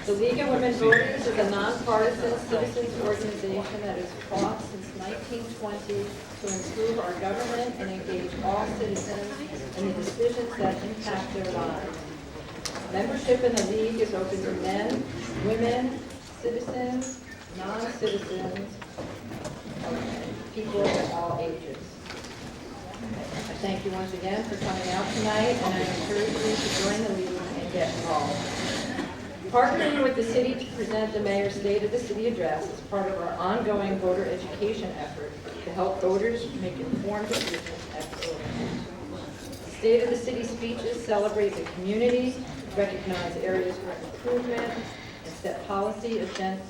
The League of Women Voters is a nonpartisan citizens organization that has fought since 1920 to improve our government and engage all citizens in the decisions that impact their lives. Membership in the League is open to men, women, citizens, non-citizens, and people of all ages. I thank you once again for coming out tonight, and I encourage you to join the League and get involved. Partnering with the city to present the Mayor's State of the City Address is part of our ongoing voter education effort to help voters make informed decisions at the voting booth. The State of the City speeches celebrate the community, recognize areas for improvement, and set the policy agenda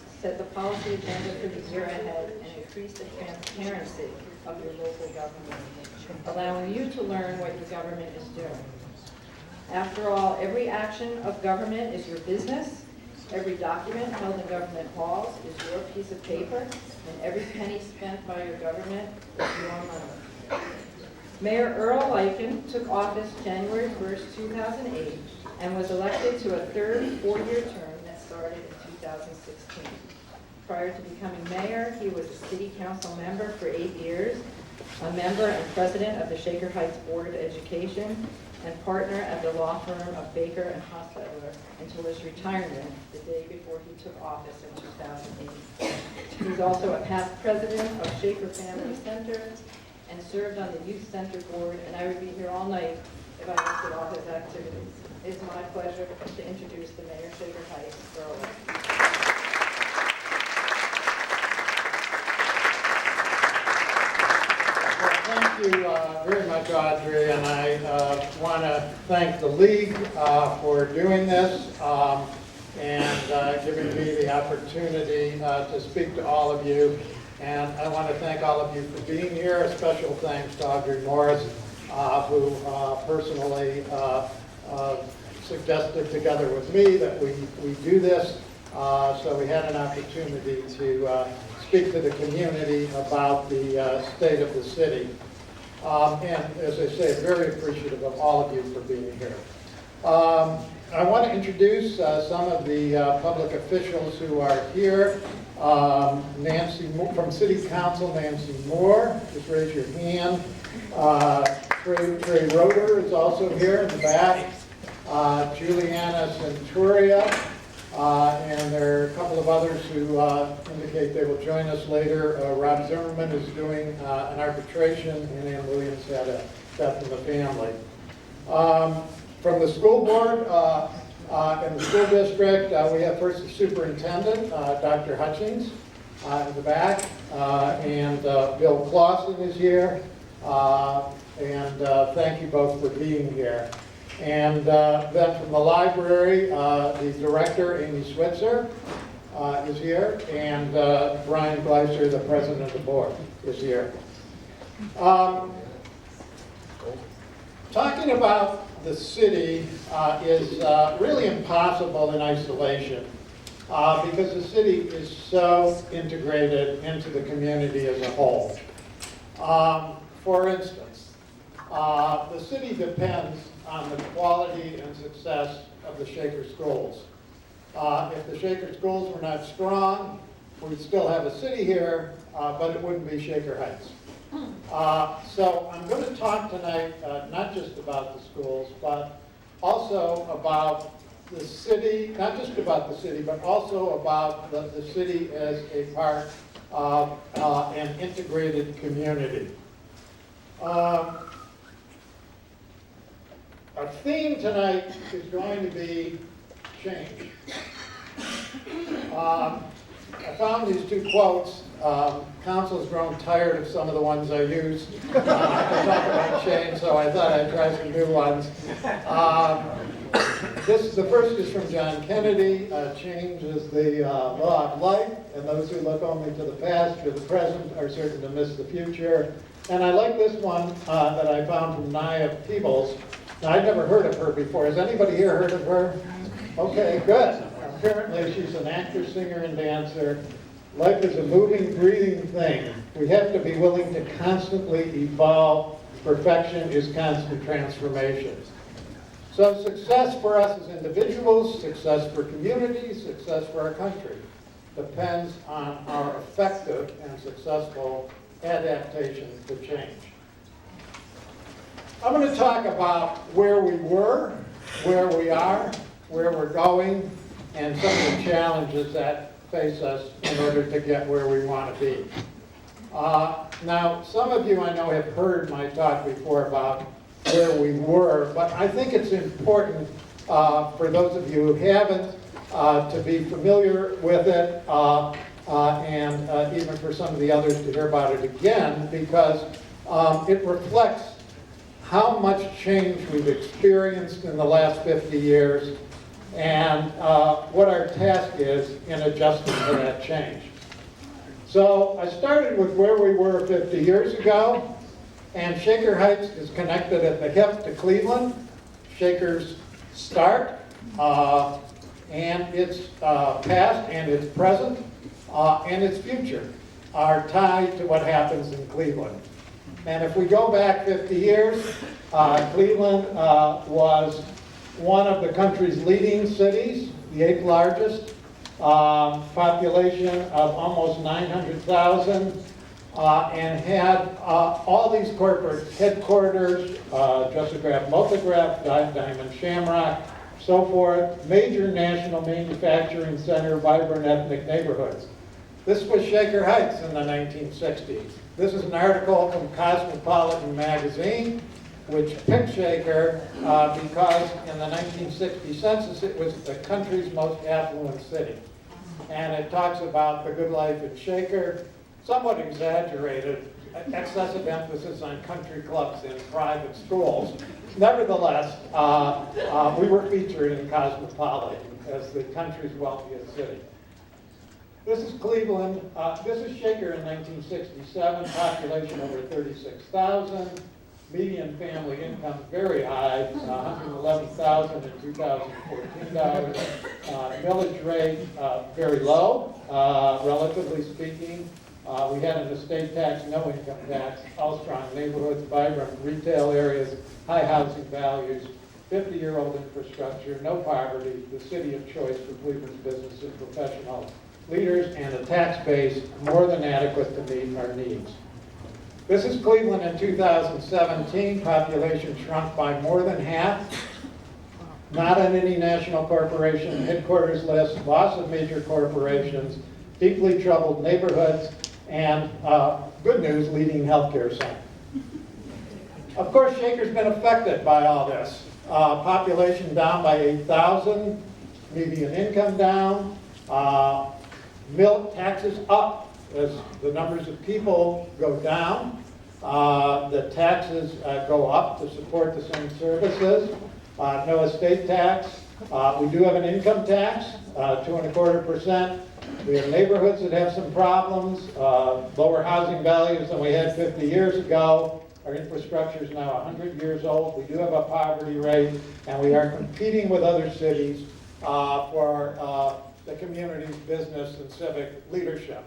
for the year ahead, and increase the transparency of your local government, allowing you to learn what your government is doing. After all, every action of government is your business. Every document held in government halls is your piece of paper, and every penny spent by your government is your money. Mayor Earl Leiken took office January 1st, 2008, and was elected to a third four-year term that started in 2016. Prior to becoming mayor, he was a city council member for 8 years, a member and president of the Shaker Heights Board of Education, and partner at the law firm of Baker and Hostetler until his retirement the day before he took office in 2008. He's also a past president of Shaker Family Center and served on the Youth Center Board, and I would be here all night if I listed all his activities. It's my pleasure to introduce the Mayor of Shaker Heights, Earl. Thank you very much, Audrey, and I want to thank the League for doing this and giving me the opportunity to speak to all of you. And I want to thank all of you for being here. A special thanks to Audrey Morris, who personally suggested together with me that we do this. So we had an opportunity to speak to the community about the state of the city. And as I say, very appreciative of all of you for being here. I want to introduce some of the public officials who are here. Nancy from City Council, Nancy Moore, just raise your hand. Trey Roeder is also here in the back. Juliana Centuria. And there are a couple of others who indicate they will join us later. Rob Zimmerman is doing an arbitration, and Ann Williams had a death in the family. From the school board in the school district, we have first the superintendent, Dr. Hutchings, in the back, and Bill Clausen is here. And thank you both for being here. And then from the library, the director, Amy Switzer, is here, and Brian Gleiser, the president of the board, is here. Talking about the city is really impossible in isolation because the city is so integrated into the community as a whole. For instance, the city depends on the quality and success of the Shaker schools. If the Shaker schools were not strong, we'd still have a city here, but it wouldn't be Shaker Heights. So I'm going to talk tonight not just about the schools, but also about the city, not just about the city, but also about the city as a part of an integrated community. Our theme tonight is going to be change. I found these two quotes. Council's grown tired of some of the ones I used to talk about change, so I thought I'd try some new ones. The first is from John Kennedy. Change is the law of life, and those who look only to the past or the present are certain to miss the future. And I like this one that I found from Nia Peebles. Now, I'd never heard of her before. Has anybody here heard of her? Okay, good. Apparently, she's an actor, singer, and dancer. Life is a moving, breathing thing. We have to be willing to constantly evolve. Perfection is constant transformation. So success for us as individuals, success for communities, success for our country depends on our effective and successful adaptation to change. I'm going to talk about where we were, where we are, where we're going, and some of the challenges that face us in order to get where we want to be. Now, some of you I know have heard my talk before about where we were, but I think it's important for those of you who haven't to be familiar with it, and even for some of the others to hear about it again, because it reflects how much change we've experienced in the last 50 years and what our task is in adjusting to that change. So I started with where we were 50 years ago, and Shaker Heights is connected at the hip to Cleveland. Shaker's start and its past and its present and its future are tied to what happens in Cleveland. And if we go back 50 years, Cleveland was one of the country's leading cities, the 8th largest, population of almost 900,000, and had all these corporate headquarters, Jussograph, Multigraph, Diamond Shamrock, so forth, major national manufacturing center, vibrant ethnic neighborhoods. This was Shaker Heights in the 1960s. This is an article from Cosmopolitan magazine, which picked Shaker because in the 1960 census it was the country's most affluent city. And it talks about the good life in Shaker, somewhat exaggerated, excessive emphasis on country clubs and private schools. Nevertheless, we were featured in Cosmopolitan as the country's wealthiest city. This is Cleveland. This is Shaker in 1967, population over 36,000. Median family income very high, $111,000 in 2014 dollars. Millage rate very low, relatively speaking. We had an estate tax, no income tax, all strong neighborhoods, vibrant retail areas, high housing values, 50-year-old infrastructure, no poverty, the city of choice for Cleveland's business and professional leaders, and a tax base more than adequate to meet our needs. This is Cleveland in 2017. Population shrunk by more than half. Not on any national corporation headquarters list, loss of major corporations, deeply troubled neighborhoods, and good news, leading healthcare center. Of course, Shaker's been affected by all this. Population down by 8,000, median income down, milk taxes up as the numbers of people go down. The taxes go up to support the same services. No estate tax. We do have an income tax, 2.25%. We have neighborhoods that have some problems, lower housing values than we had 50 years ago. Our infrastructure is now 100 years old. We do have a poverty rate, and we are competing with other cities for the community's business and civic leadership.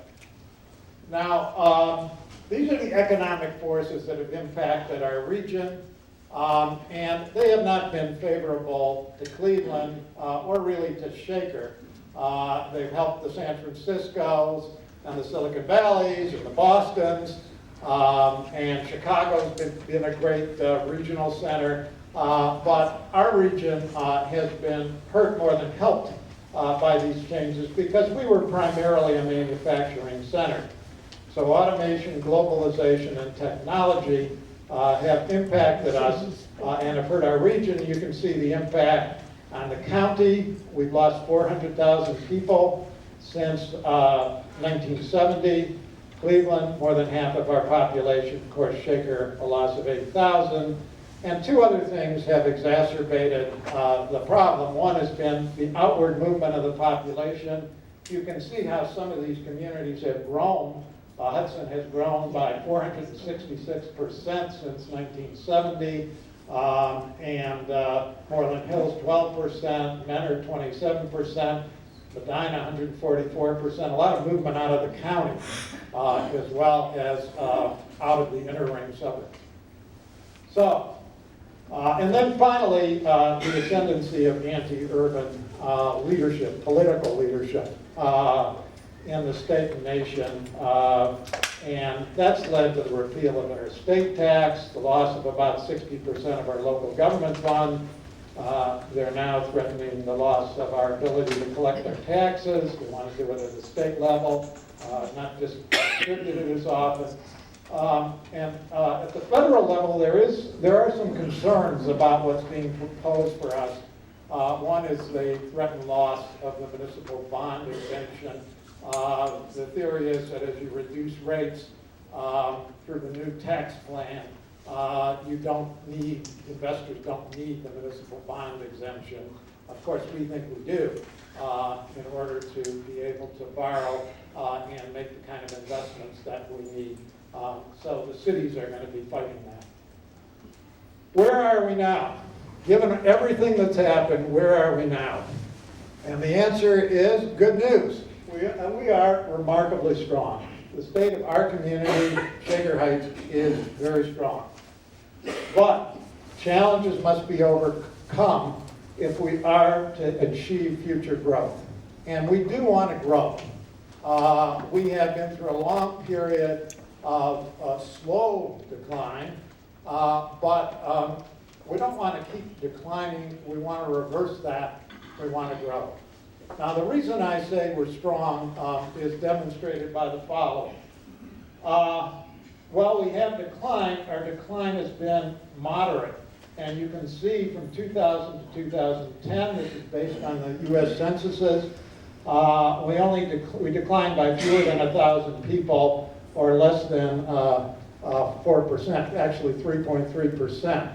Now, these are the economic forces that have impacted our region, and they have not been favorable to Cleveland or really to Shaker. They've helped the San Franciscos and the Silicon Valleys and the Bostons, and Chicago's been a great regional center, but our region has been hurt more than helped by these changes because we were primarily a manufacturing center. So automation, globalization, and technology have impacted us and have hurt our region. You can see the impact on the county. We've lost 400,000 people since 1970. Cleveland, more than half of our population. Of course, Shaker, a loss of 8,000. And two other things have exacerbated the problem. One has been the outward movement of the population. You can see how some of these communities have grown. Hudson has grown by 466% since 1970, and Moreland Hills 12%, Menor 27%, Medina 144%. A lot of movement out of the county, as well as out of the inner ring suburbs. So, And then finally, the ascendancy of anti-urban leadership, political leadership in the state and nation. And that's led to the repeal of our estate tax, the loss of about 60% of our local government fund. They're now threatening the loss of our ability to collect our taxes. We want to do it at the state level, not just distribute it as often. At the federal level, there are some concerns about what's being proposed for us. One is the threatened loss of the municipal bond exemption. The theory is that as you reduce rates through the new tax plan, investors don't need the municipal bond exemption. Of course, we think we do in order to be able to borrow and make the kind of investments that we need. So the cities are going to be fighting that. Where are we now? Given everything that's happened, where are we now? And the answer is good news. We are remarkably strong. The state of our community, Shaker Heights, is very strong. But challenges must be overcome if we are to achieve future growth. And we do want to grow. We have been through a long period of slow decline, but we don't want to keep declining. We want to reverse that. We want to grow. Now, the reason I say we're strong is demonstrated by the following. While we have declined, our decline has been moderate. And you can see from 2000 to 2010, this is based on the U.S. censuses, we declined by fewer than 1,000 people, or less than 4%, actually 3.3%.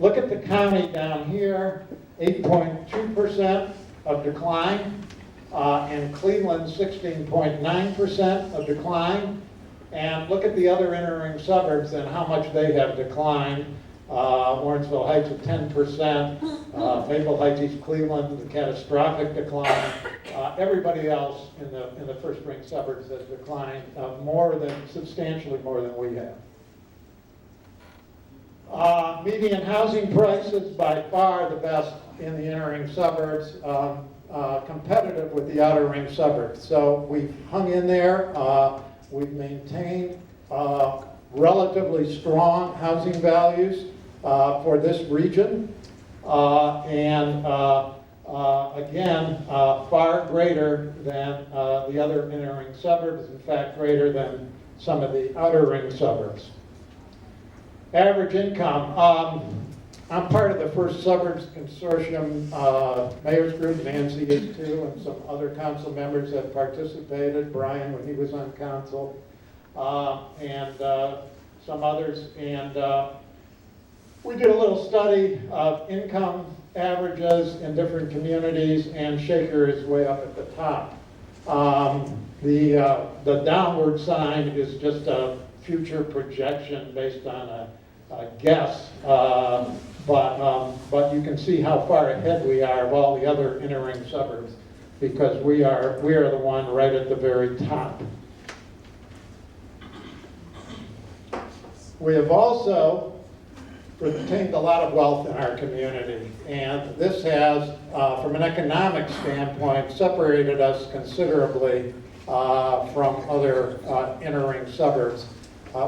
Look at the county down here, 8.2% of decline, and Cleveland 16.9% of decline. And look at the other inner ring suburbs and how much they have declined. Lawrenceville Heights at 10%, Maple Heights, East Cleveland, the catastrophic decline. Everybody else in the first ring suburbs has declined substantially more than we have. Median housing prices by far the best in the inner ring suburbs, competitive with the outer ring suburbs. So we've hung in there. We've maintained relatively strong housing values for this region, and again, far greater than the other inner ring suburbs, in fact greater than some of the outer ring suburbs. Average income. I'm part of the First Suburbs Consortium Mayor's Group. Nancy is too, and some other council members have participated. Brian, when he was on council, and some others. And we did a little study of income averages in different communities, and Shaker is way up at the top. The downward sign is just a future projection based on a guess, but you can see how far ahead we are of all the other inner ring suburbs, because we are the one right at the very top. We have also retained a lot of wealth in our community, and this has, from an economic standpoint, separated us considerably from other inner ring suburbs.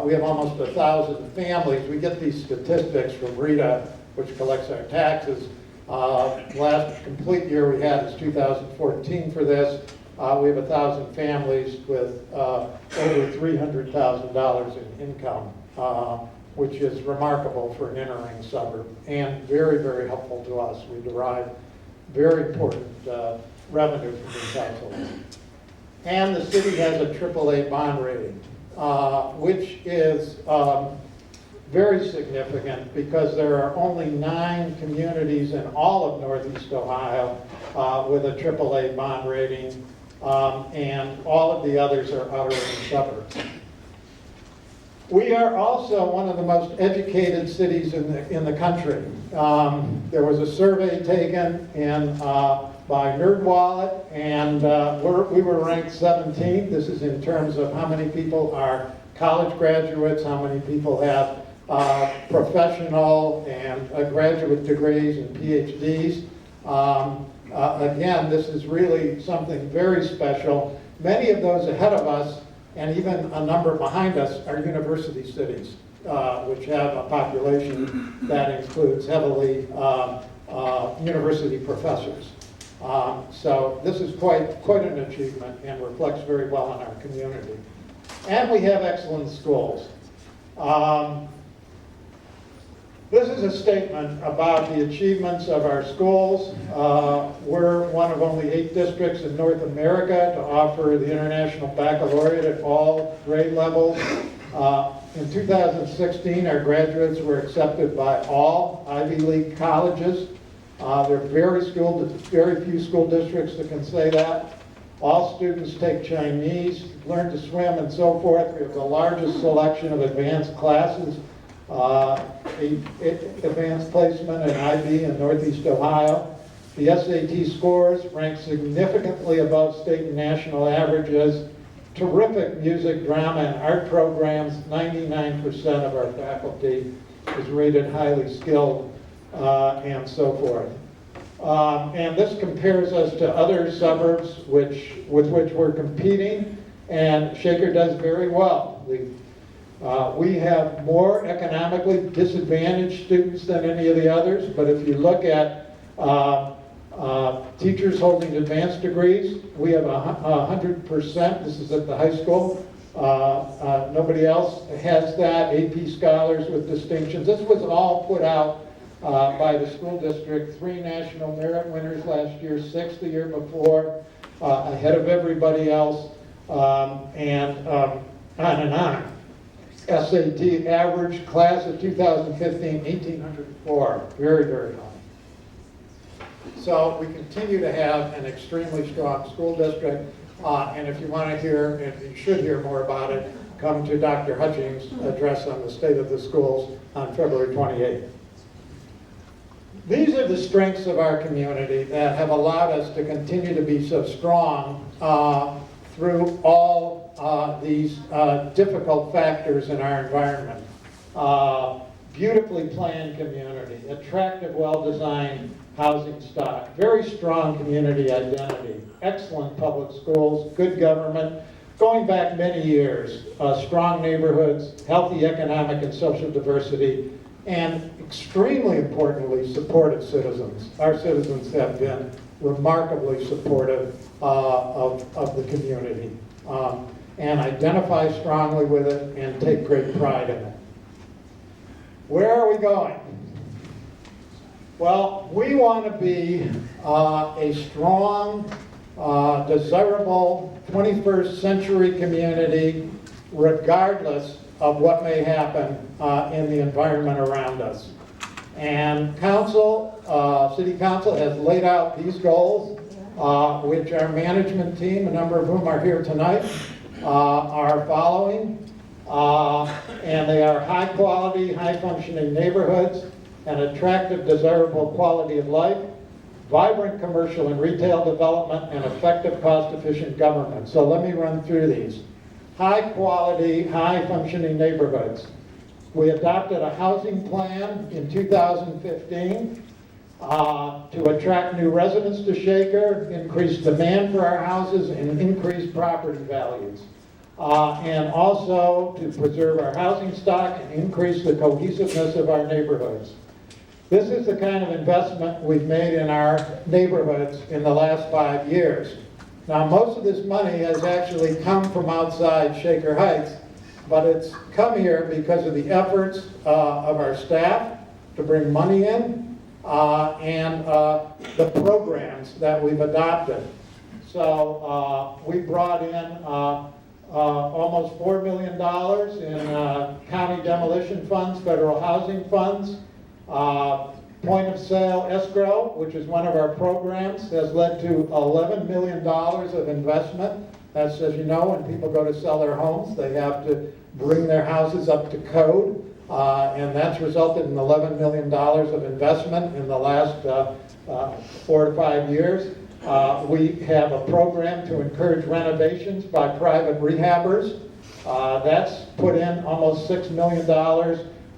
We have almost 1,000 families. We get these statistics from RETA, which collects our taxes. Last complete year we had is 2014 for this. We have 1,000 families with over $300,000 in income, which is remarkable for an inner ring suburb, and very, very helpful to us. We derive very important revenue from these households. And the city has a AAA bond rating, which is very significant because there are only 9 communities in all of Northeast Ohio with a AAA bond rating, and all of the others are outer ring suburbs. We are also one of the most educated cities in the country. There was a survey taken by NerdWallet, and we were ranked 17th. This is in terms of how many people are college graduates, how many people have professional and graduate degrees and PhDs. Again, this is really something very special. Many of those ahead of us, and even a number behind us, are university cities, which have a population that includes heavily university professors. So this is quite an achievement and reflects very well on our community. And we have excellent schools. This is a statement about the achievements of our schools. We're one of only 8 districts in North America to offer the International Baccalaureate at all grade levels. In 2016, our graduates were accepted by all Ivy League colleges. There are very few school districts that can say that. All students take Chinese, learn to swim, and so forth. We have the largest selection of advanced classes, advanced placement in IB in Northeast Ohio. The SAT scores rank significantly above state and national averages. Terrific music, drama, and art programs. 99% of our faculty is rated highly skilled, and so forth. And this compares us to other suburbs with which we're competing, and Shaker does very well. We have more economically disadvantaged students than any of the others, but if you look at teachers holding advanced degrees, we have 100%. This is at the high school. Nobody else has that. AP scholars with distinctions. This was all put out by the school district. 3 national merit winners last year, 6 the year before, ahead of everybody else, and on and on. SAT average class of 2015, 1,804. Very, very high. So we continue to have an extremely strong school district, and if you want to hear, and you should hear more about it, come to Dr. Hutchings' address on the state of the schools on February 28th. These are the strengths of our community that have allowed us to continue to be so strong through all these difficult factors in our environment. Beautifully planned community, attractive, well-designed housing stock, very strong community identity, excellent public schools, good government, going back many years, strong neighborhoods, healthy economic and social diversity, and extremely importantly, supportive citizens. Our citizens have been remarkably supportive of the community and identify strongly with it and take great pride in it. Where are we going? Well, we want to be a strong, desirable 21st century community regardless of what may happen in the environment around us. And City Council has laid out these goals, which our management team, a number of whom are here tonight, are following. And they are high quality, high functioning neighborhoods, an attractive, desirable quality of life, vibrant commercial and retail development, and effective, cost efficient government. So let me run through these. High quality, high functioning neighborhoods. We adopted a housing plan in 2015 to attract new residents to Shaker, increase demand for our houses, and increase property values. And also to preserve our housing stock and increase the cohesiveness of our neighborhoods. This is the kind of investment we've made in our neighborhoods in the last 5 years. Now, most of this money has actually come from outside Shaker Heights, but it's come here because of the efforts of our staff to bring money in and the programs that we've adopted. So we brought in almost $4 million in county demolition funds, federal housing funds. Point of sale escrow, which is one of our programs, has led to $11 million of investment. That's, as you know, when people go to sell their homes, they have to bring their houses up to code. And that's resulted in $11 million of investment in the last 4 to 5 years. We have a program to encourage renovations by private rehabbers. That's put in almost $6 million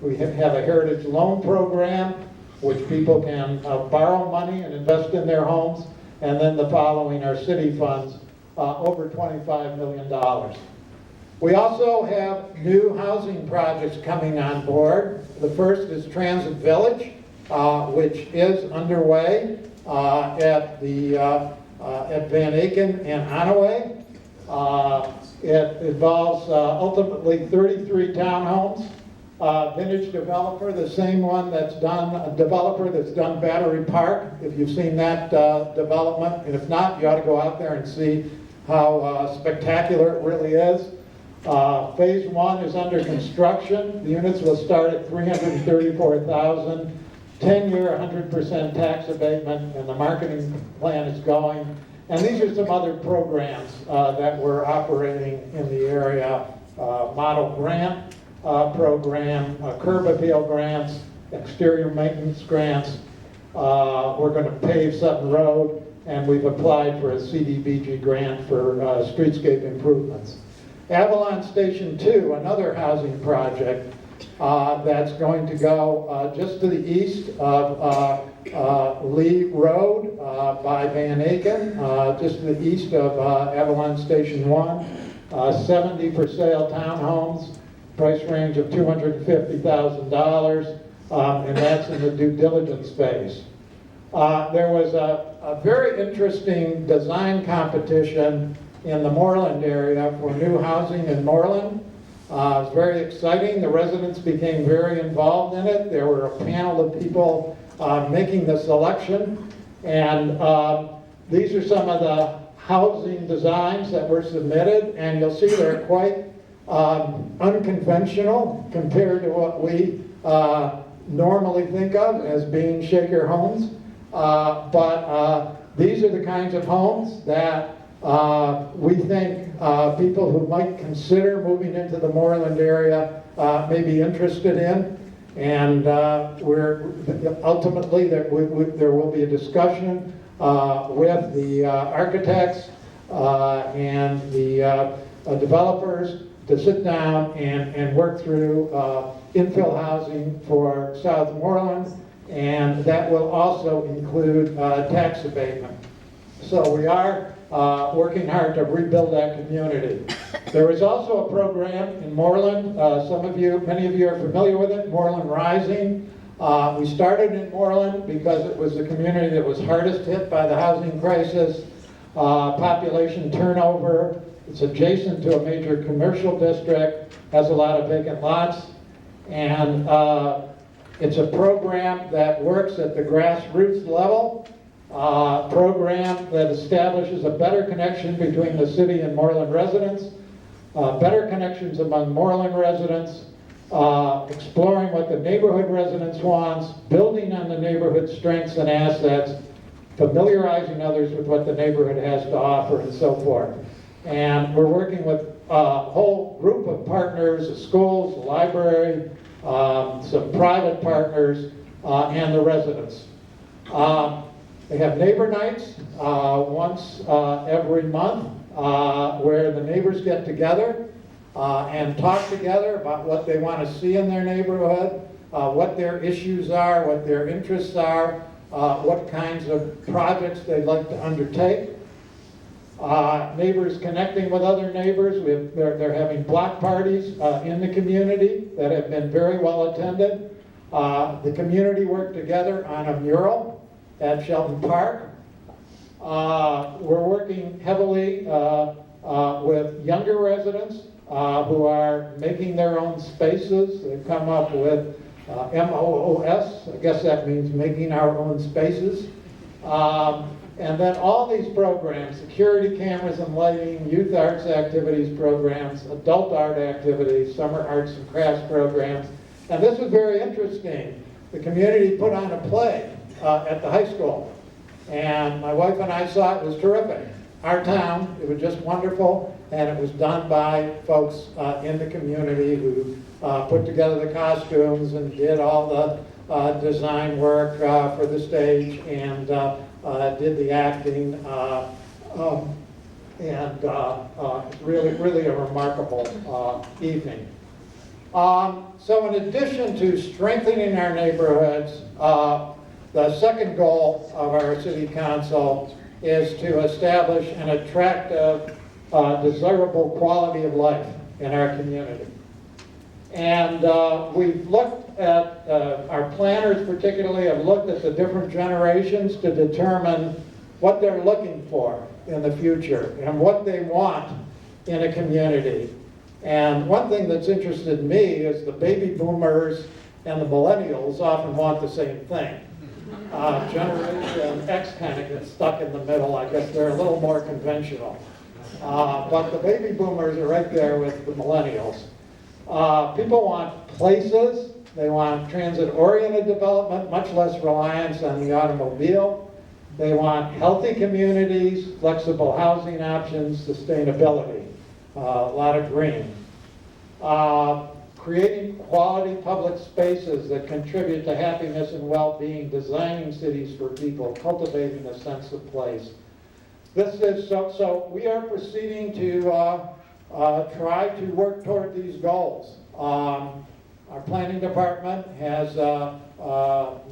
We have a heritage loan program, which people can borrow money and invest in their homes. And then the following are city funds, over $25 million. We also have new housing projects coming on board. The first is Transit Village, which is underway at Van Aken and Onaway. It involves ultimately 33 townhomes. Vintage developer, the same one that's done, a developer that's done Battery Park, if you've seen that development. And if not, you ought to go out there and see how spectacular it really is. Phase 1 is under construction. The units will start at $334,000, 10-year, 100% tax abatement, and the marketing plan is going. And these are some other programs that we're operating in the area. Model grant program, curb appeal grants, exterior maintenance grants. We're going to pave Sutton Road, and we've applied for a CDBG grant for streetscape improvements. Avalon Station 2, another housing project that's going to go just to the east of Lee Road by Van Aken, just to the east of Avalon Station 1. 70 for sale townhomes, price range of $250,000, and that's in the due diligence phase. There was a very interesting design competition in the Moreland area for new housing in Moreland. It was very exciting. The residents became very involved in it. There were a panel of people making the selection. And these are some of the housing designs that were submitted. And you'll see they're quite unconventional compared to what we normally think of as being shaker homes. But these are the kinds of homes that we think people who might consider moving into the Moreland area may be interested in. And we're ultimately there will be a discussion with the architects and the developers to sit down and work through infill housing for South Moreland, and that will also include tax abatement. So we are working hard to rebuild that community. There is also a program in Moreland. Many of you are familiar with it, Moreland Rising. We started in Moreland because it was the community that was hardest hit by the housing crisis, population turnover. It's adjacent to a major commercial district, has a lot of vacant lots, and it's a program that works at the grassroots level. Program that establishes a better connection between the city and Moreland residents, better connections among Moreland residents, exploring what the neighborhood residents wants, building on the neighborhood strengths and assets, familiarizing others with what the neighborhood has to offer, and so forth. And we're working with a whole group of partners, the schools, the library, some private partners, and the residents. They have neighbor nights once every month where the neighbors get together and talk together about what they want to see in their neighborhood, what their issues are, what their interests are, what kinds of projects they'd like to undertake. Neighbors connecting with other neighbors. They're having block parties in the community that have been very well attended. The community worked together on a mural at Shelton Park. We're working heavily with younger residents who are making their own spaces. They've come up with MOOS, I guess that means making our own spaces. And then all these programs, security cameras and lighting, youth arts activities programs, adult art activities, summer arts and crafts programs. And this was very interesting. The community put on a play at the high school. And my wife and I saw it was terrific. Our town, it was just wonderful, and it was done by folks in the community who put together the costumes and did all the design work for the stage and did the acting, and really a remarkable evening. So in addition to strengthening our neighborhoods, the second goal of our city council is to establish an attractive, desirable quality of life in our community. And we've looked at, our planners particularly have looked at the different generations to determine what they're looking for in the future and what they want in a community. And one thing that's interested me is the baby boomers and the millennials often want the same thing. Generation X kind of gets stuck in the middle. I guess they're a little more conventional. But the baby boomers are right there with the millennials. People want places. They want transit-oriented development, much less reliance on the automobile. They want healthy communities, flexible housing options, sustainability, a lot of green. Creating quality public spaces that contribute to happiness and well-being, designing cities for people, cultivating a sense of place. This is so we are proceeding to try to work toward these goals. Our planning department has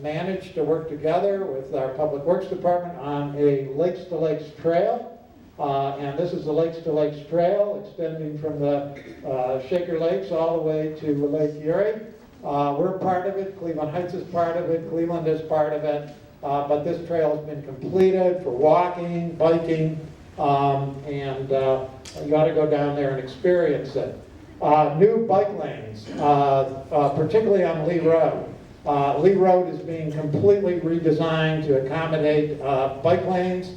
managed to work together with our public works department on a Lakes to Lakes trail. And this is the Lakes to Lakes trail extending from the Shaker Lakes all the way to Lake Erie. We're part of it, Cleveland Heights is part of it, Cleveland is part of it, but this trail has been completed for walking, biking, and you ought to go down there and experience it. New bike lanes, particularly on Lee Road. Lee Road is being completely redesigned to accommodate bike lanes.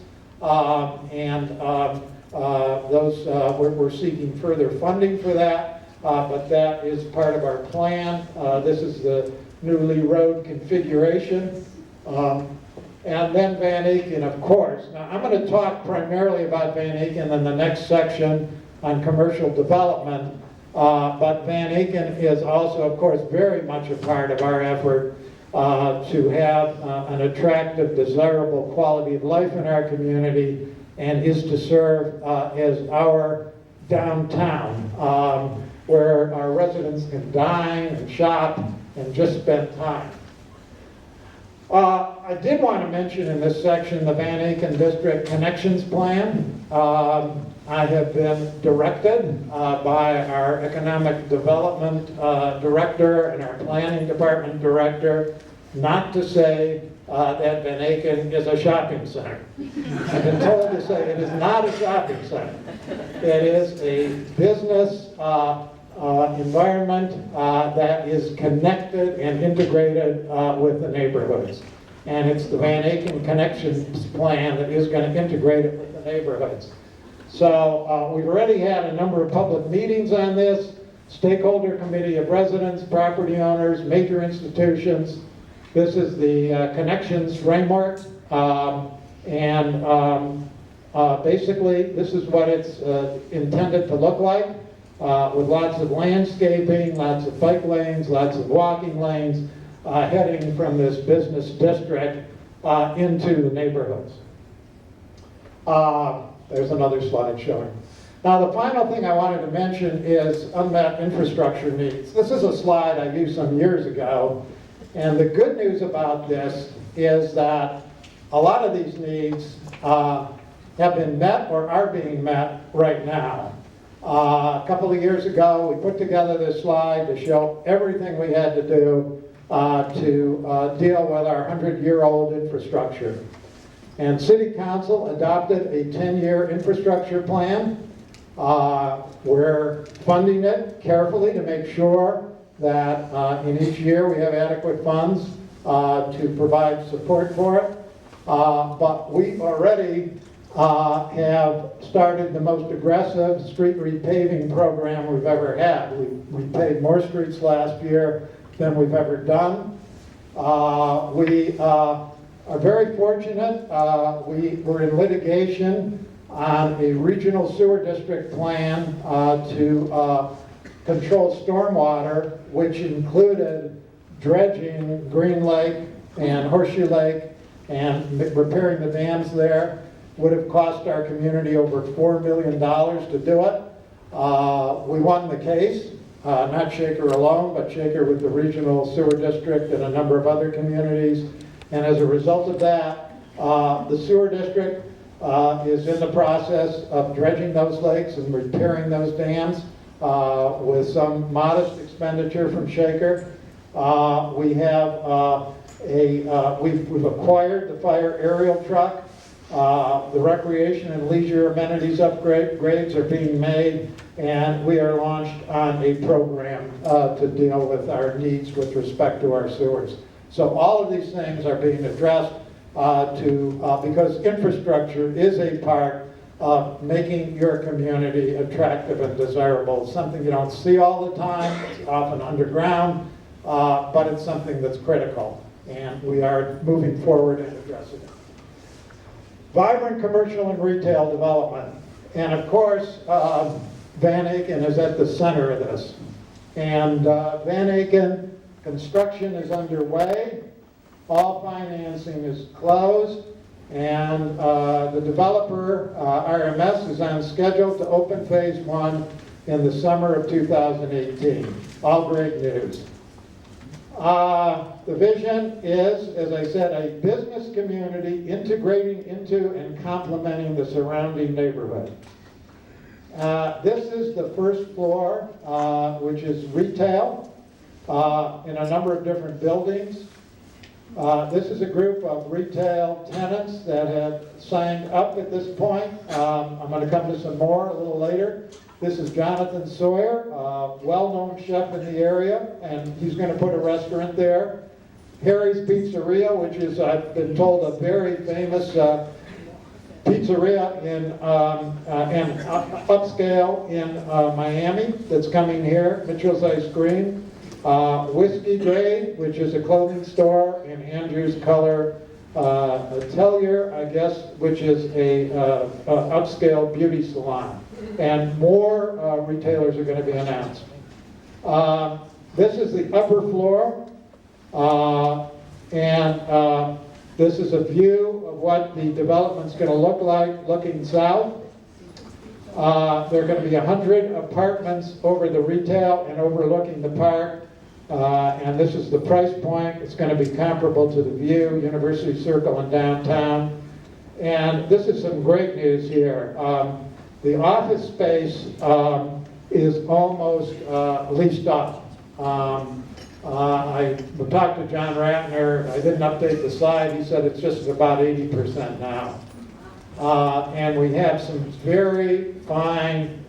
We're seeking further funding for that, but that is part of our plan. This is the new Lee Road configuration. And then Van Aken, of course. Now, I'm going to talk primarily about Van Aken in the next section on commercial development, but Van Aken is also, of course, very much a part of our effort to have an attractive, desirable quality of life in our community, and is to serve as our downtown, where our residents can dine and shop and just spend time. I did want to mention in this section the Van Aken District Connections Plan. I have been directed by our Economic Development Director and our Planning Department Director not to say that Van Aken is a shopping center. I've been told to say it is not a shopping center. It is a business environment that is connected and integrated with the neighborhoods. And it's the Van Aken Connections Plan that is going to integrate it with the neighborhoods. So we've already had a number of public meetings on this, stakeholder committee of residents, property owners, major institutions. This is the connections framework, basically this is what it's intended to look like, with lots of landscaping, lots of bike lanes, lots of walking lanes, heading from this business district into the neighborhoods. There's another slide showing. Now the final thing I wanted to mention is unmet infrastructure needs. This is a slide I used some years ago, and the good news about this is that a lot of these needs have been met or are being met right now. A couple of years ago, we put together this slide to show everything we had to do to deal with our 100-year-old infrastructure. And City Council adopted a 10-year infrastructure plan. We're funding it carefully to make sure that in each year we have adequate funds to provide support for it. But we already have started the most aggressive street repaving program we've ever had. We paved more streets last year than we've ever done. We are very fortunate. We were in litigation on a regional sewer district plan to control stormwater, which included dredging Green Lake and Horseshoe Lake and repairing the dams there. Would have cost our community over $4 million to do it. We won the case. not Shaker alone, but Shaker with the regional sewer district and a number of other communities. And as a result of that, the sewer district is in the process of dredging those lakes and repairing those dams with some modest expenditure from Shaker. We have we've acquired the fire aerial truck. The recreation and leisure amenities upgrades are being made, and we are launched on a program to deal with our needs with respect to our sewers. So all of these things are being addressed because infrastructure is a part of making your community attractive and desirable. It's something you don't see all the time. It's often underground, but it's something that's critical, and we are moving forward and addressing it. Vibrant commercial and retail development. And of course, Van Aken is at the center of this. And Van Aken construction is underway. All financing is closed. And the developer, RMS, is on schedule to open phase 1 in the summer of 2018. All great news. The vision is, as I said, a business community integrating into and complementing the surrounding neighborhood. This is the first floor, which is retail in a number of different buildings. This is a group of retail tenants that have signed up at this point. I'm going to come to some more a little later. This is Jonathan Sawyer, a well-known chef in the area, and he's going to put a restaurant there. Harry's Pizzeria, which is, I've been told, a very famous pizzeria in and upscale in Miami that's coming here. Mitchell's Ice Cream. Whiskey Grade, which is a clothing store, and Andrew's Color Atelier, I guess, which is a upscale beauty salon. And more retailers are going to be announced. This is the upper floor, and this is a view of what the development's going to look like looking south. There are going to be 100 apartments over the retail and overlooking the park. And this is the price point. It's going to be comparable to the View, University Circle, and downtown. And this is some great news here. The office space is almost leased up. I talked to John Ratner. I didn't update the slide. He said it's just about 80% now. And we have some very fine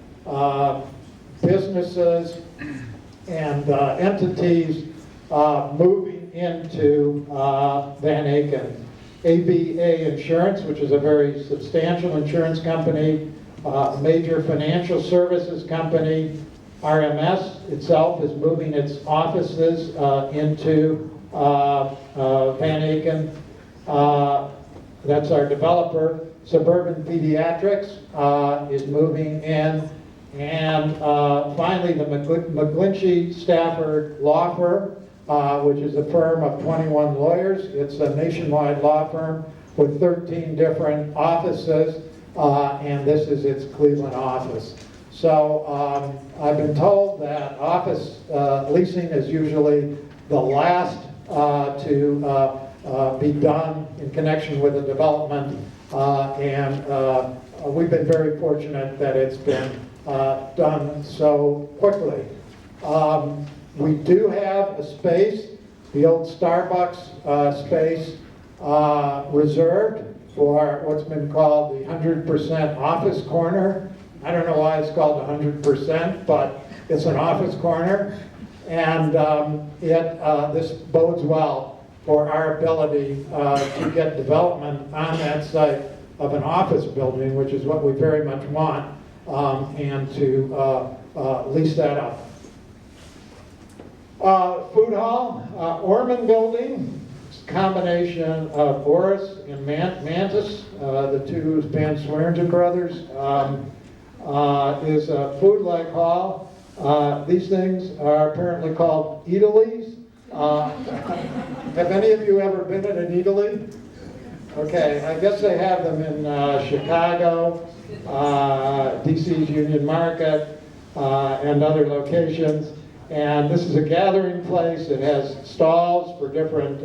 businesses and entities moving into Van Aken. ABA Insurance, which is a very substantial insurance company, major financial services company. RMS itself is moving its offices into Van Aken. That's our developer. Suburban Pediatrics is moving in. And finally, the McGlinchey Stafford Law Firm, which is a firm of 21 lawyers. It's a nationwide law firm with 13 different offices, and this is its Cleveland office. So I've been told that office leasing is usually the last to be done in connection with a development, and we've been very fortunate that it's been done so quickly. We do have a space, the old Starbucks space, reserved for what's been called the 100% office corner. I don't know why it's called 100%, but it's an office corner, and this bodes well for our ability to get development on that site of an office building, which is what we very much want, and to lease that up. Food hall, Orman Building, combination of Boris and Mantis, the two Van Swearingen brothers, is a food-like hall. These things are apparently called eatalis. Have any of you ever been at an eataly? Okay, I guess they have them in Chicago, DC's Union Market, and other locations. And this is a gathering place. It has stalls for different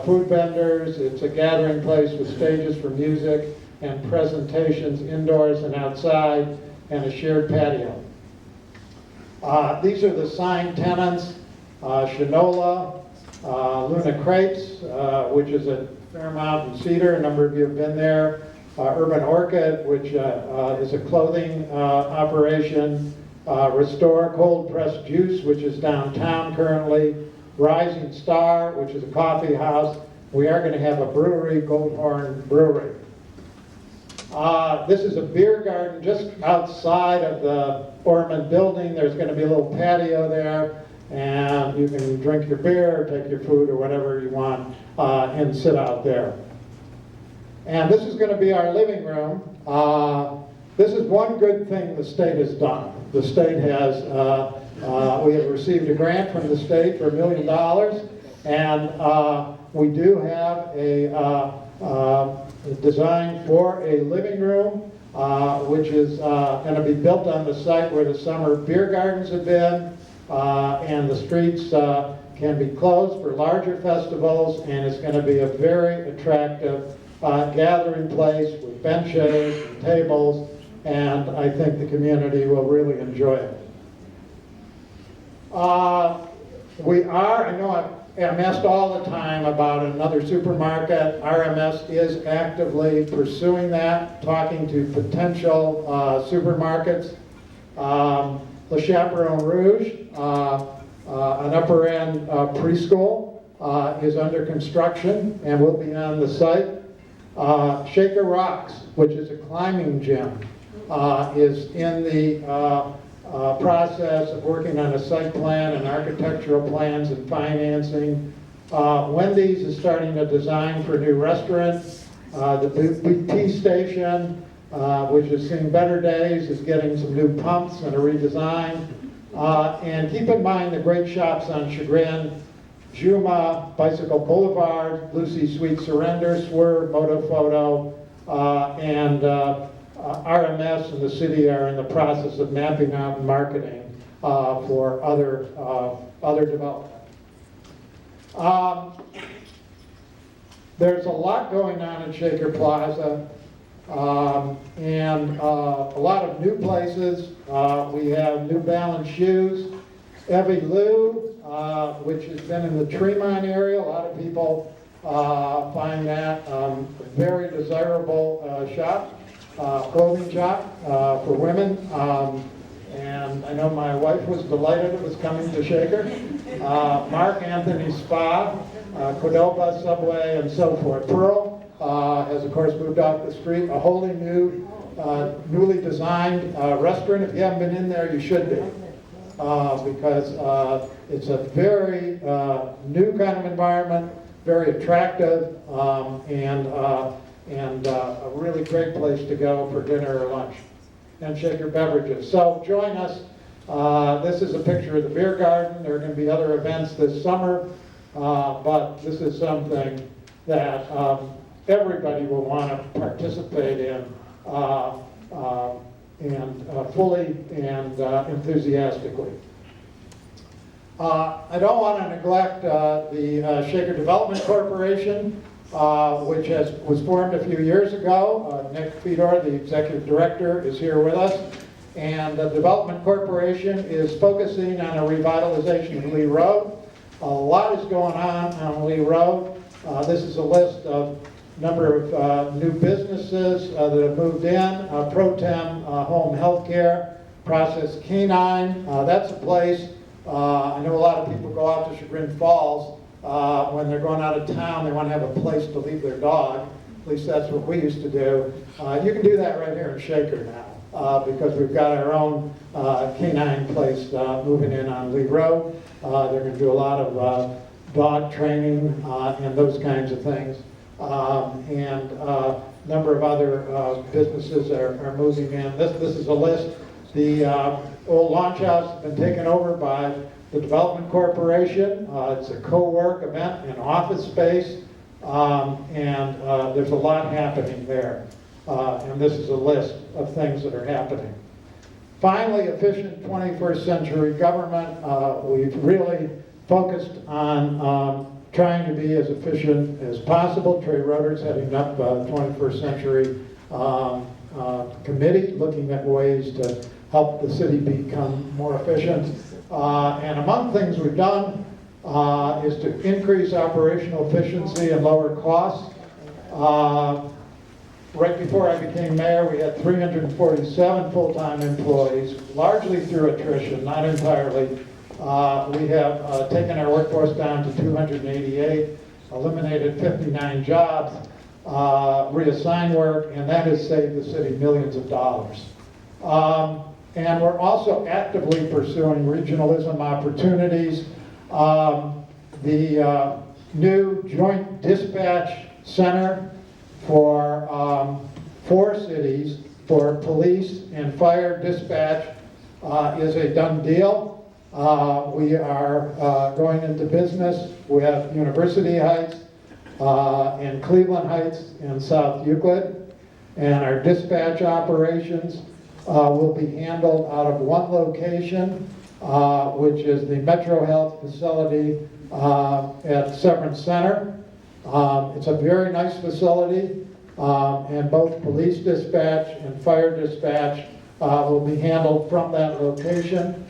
food vendors. It's a gathering place with stages for music and presentations indoors and outside, and a shared patio. These are the signed tenants: Shinola, Luna Crepes, which is a Fairmount and Cedar. A number of you have been there. Urban Orchid, which is a clothing operation. Restore Cold Pressed Juice, which is downtown currently. Rising Star, which is a coffee house. We are going to have a brewery, Goldhorn Brewery. This is a beer garden just outside of the Ormond building. There's going to be a little patio there, and you can drink your beer, take your food, or whatever you want, and sit out there. And this is going to be our living room. This is one good thing the state has done. The state has, we have received a grant from the state for $1 million, and we do have a design for a living room, which is going to be built on the site where the summer beer gardens have been, and the streets can be closed for larger festivals, and it's going to be a very attractive gathering place with benches and tables, and I think the community will really enjoy it. I know I'm asked all the time about another supermarket. RMS is actively pursuing that, talking to potential supermarkets. Le Chaperon Rouge, an upper end preschool, is under construction and will be on the site. Shaker Rocks, which is a climbing gym, is in the process of working on a site plan and architectural plans and financing. Wendy's is starting a design for a new restaurant. The BT station, which is seeing better days, is getting some new pumps and a redesign. And keep in mind the great shops on Chagrin: Juma, Bicycle Boulevard, Lucy Sweet Surrender, Swerve, Moto Photo, and RMS and the city are in the process of mapping out and marketing for other development. There's a lot going on at Shaker Plaza, and a lot of new places. We have New Balance shoes, Evie Lou, which has been in the Tremont area. A lot of people find that a very desirable shop. Clothing shop for women, and I know my wife was delighted it was coming to Shaker. Mark Anthony Spa, Qdoba Subway, and so forth. Pearl has of course moved off the street. A wholly new, newly designed restaurant. If you haven't been in there, you should be, because it's a very new kind of environment, very attractive, and a really great place to go for dinner or lunch, and Shaker beverages. So join us. This is a picture of the beer garden. There are going to be other events this summer, but this is something that everybody will want to participate in and fully and enthusiastically. I don't want to neglect the Shaker Development Corporation, which was formed a few years ago. Nick Fedor, the executive director, is here with us. And the Development Corporation is focusing on a revitalization of Lee Road. A lot is going on Lee Road. This is a list of number of new businesses that have moved in. Pro-Tem Home Healthcare, Process Canine. That's a place, I know a lot of people go out to Chagrin Falls when they're going out of town. They want to have a place to leave their dog. At least that's what we used to do. You can do that right here in Shaker now, because we've got our own canine place moving in on Lee Road. They're going to do a lot of dog training and those kinds of things. And a number of other businesses are moving in. This is a list. The old launch house has been taken over by the Development Corporation. It's a co-work event and office space, and there's a lot happening there. And this is a list of things that are happening. Finally, efficient 21st century government. We've really focused on trying to be as efficient as possible. Trey Roeder's heading up 21st century committee, looking at ways to help the city become more efficient. And among things we've done is to increase operational efficiency and lower costs. Right before I became mayor, we had 347 full-time employees, largely through attrition, not entirely. We have taken our workforce down to 288, eliminated 59 jobs, reassigned work, and that has saved the city millions of dollars. And we're also actively pursuing regionalism opportunities. The new joint dispatch center for 4 cities for police and fire dispatch is a done deal. We are going into business with University Heights and Cleveland Heights and South Euclid, and our dispatch operations will be handled out of one location, which is the Metro Health facility at Severance Center. It's a very nice facility, and both police dispatch and fire dispatch will be handled from that location.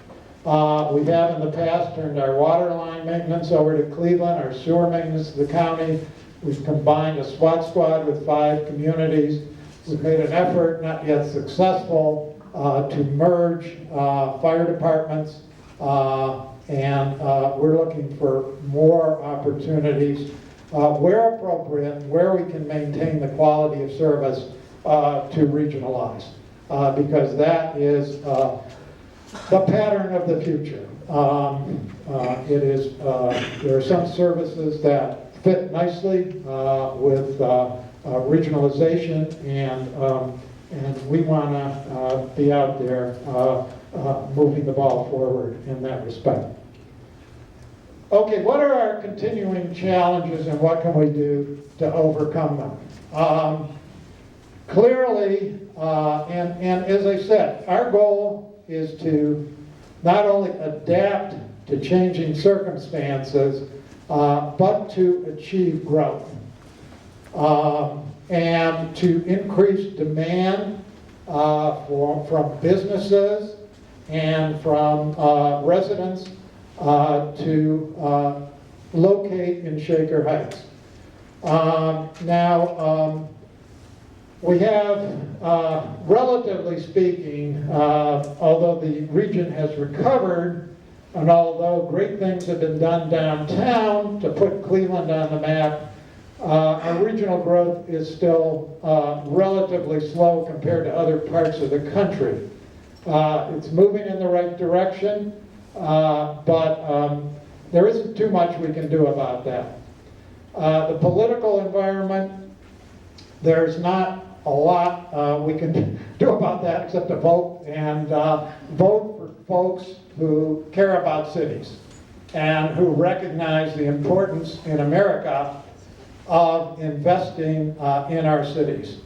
We have in the past turned our water line maintenance over to Cleveland, our sewer maintenance to the county. We've combined a SWAT squad with 5 communities. We've made an effort, not yet successful, to merge fire departments, and we're looking for more opportunities where appropriate, where we can maintain the quality of service to regionalize, because that is the pattern of the future. There are some services that fit nicely with regionalization, and we want to be out there moving the ball forward in that respect. Okay, what are our continuing challenges and what can we do to overcome them? Clearly, and as I said, our goal is to not only adapt to changing circumstances, but to achieve growth and to increase demand from businesses and from residents to locate in Shaker Heights. We have, relatively speaking, although the region has recovered, and although great things have been done downtown to put Cleveland on the map, our regional growth is still relatively slow compared to other parts of the country. It's moving in the right direction, but there isn't too much we can do about that. The political environment, there's not a lot we can do about that except to vote, and vote for folks who care about cities and who recognize the importance in America of investing in our cities.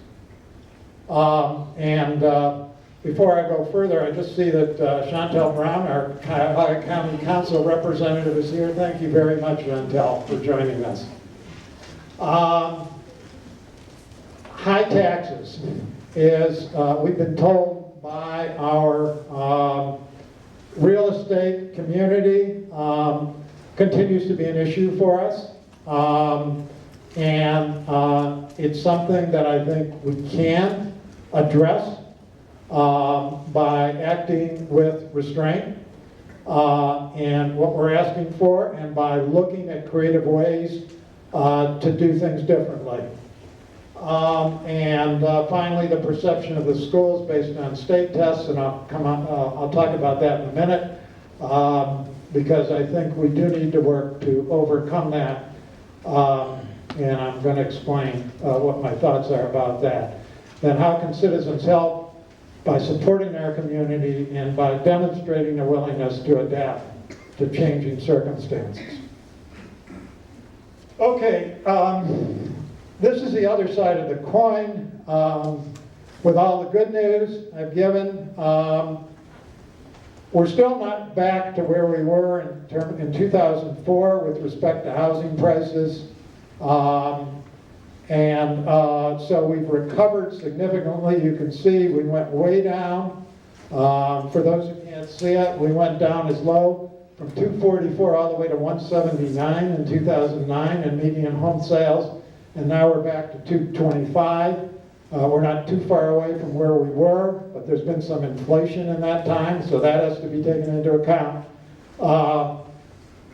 Before I go further, I just see that Chantel Brown, our Cuyahoga County Council representative, is here. Thank you very much, Chantel, for joining us. High taxes is, we've been told by our real estate community, continues to be an issue for us. It's something that I think we can address by acting with restraint and what we're asking for, and by looking at creative ways to do things differently. Finally, the perception of the schools based on state tests, and I'll talk about that in a minute, because I think we do need to work to overcome that, and I'm going to explain what my thoughts are about that. Then how can citizens help? By supporting our community and by demonstrating a willingness to adapt to changing circumstances. Okay, this is the other side of the coin. With all the good news I've given, We're still not back to where we were in 2004 with respect to housing prices. So we've recovered significantly. You can see we went way down. For those who can't see it, we went down as low from 244 all the way to 179 in 2009 in median home sales, and now we're back to 225. We're not too far away from where we were, but there's been some inflation in that time, so that has to be taken into account.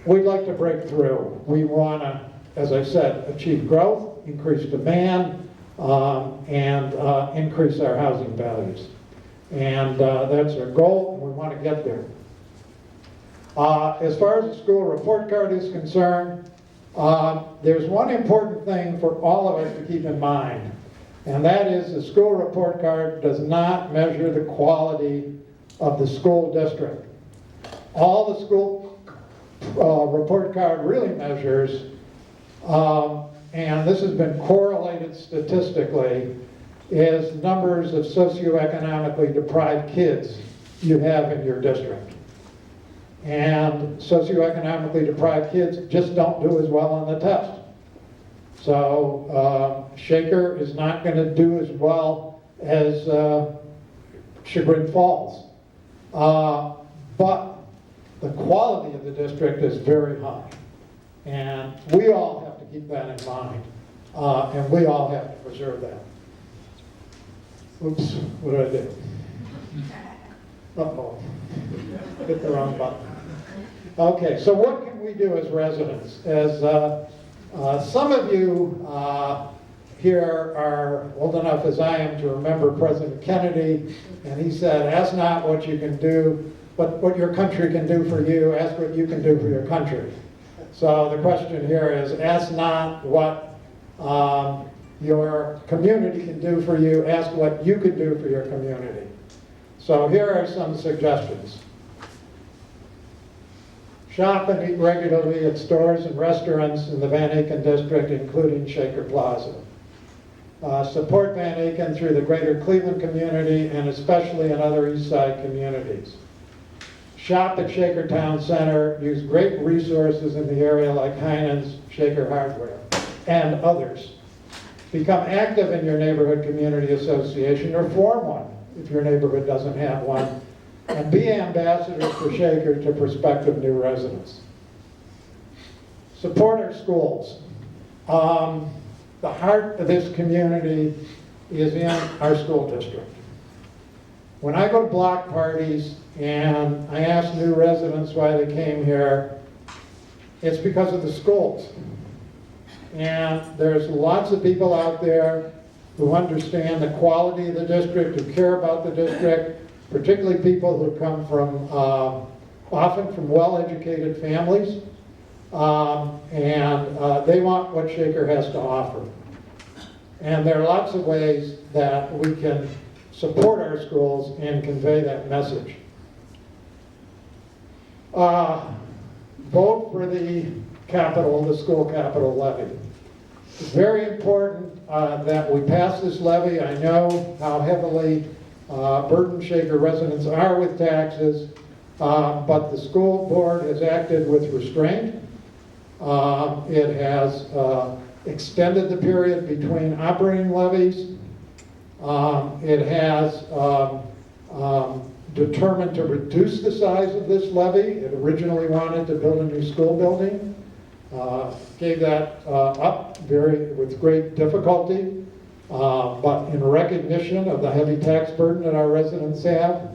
We'd like to break through. We want to, as I said, achieve growth, increase demand, and increase our housing values. And that's our goal, and we want to get there. As far as the school report card is concerned, there's one important thing for all of us to keep in mind, and that is the school report card does not measure the quality of the school district. All the school report card really measures, and this has been correlated statistically, is numbers of socioeconomically deprived kids you have in your district. And socioeconomically deprived kids just don't do as well on the test. So Shaker is not going to do as well as Chagrin Falls. But the quality of the district is very high. And we all have to keep that in mind. And we all have to preserve that. Oops, what did I do? Uh-oh, hit the wrong button. Okay, so what can we do as residents? As some of you here are old enough as I am to remember President Kennedy, and he said, ask not what you can do, but what your country can do for you, ask what you can do for your country. So the question here is, ask not what your community can do for you, ask what you can do for your community. So here are some suggestions. Shop and eat regularly at stores and restaurants in the Van Aken District, including Shaker Plaza. Support Van Aken through the greater Cleveland community and especially in other East Side communities. Shop at Shaker Town Center, use great resources in the area like Heinen's, Shaker Hardware, and others. Become active in your neighborhood community association or form one if your neighborhood doesn't have one. And be ambassadors for Shaker to prospective new residents. Support our schools. The heart of this community is in our school district. When I go to block parties and I ask new residents why they came here, it's because of the schools. And there's lots of people out there who understand the quality of the district, who care about the district, particularly people who come from, often from well-educated families, and they want what Shaker has to offer. And there are lots of ways that we can support our schools and convey that message. Vote for the capital, the school capital levy. It's very important that we pass this levy. I know how heavily burdened Shaker residents are with taxes, but the school board has acted with restraint. It has extended the period between operating levies. It has determined to reduce the size of this levy. It originally wanted to build a new school building. Gave that up with great difficulty, but in recognition of the heavy tax burden that our residents have.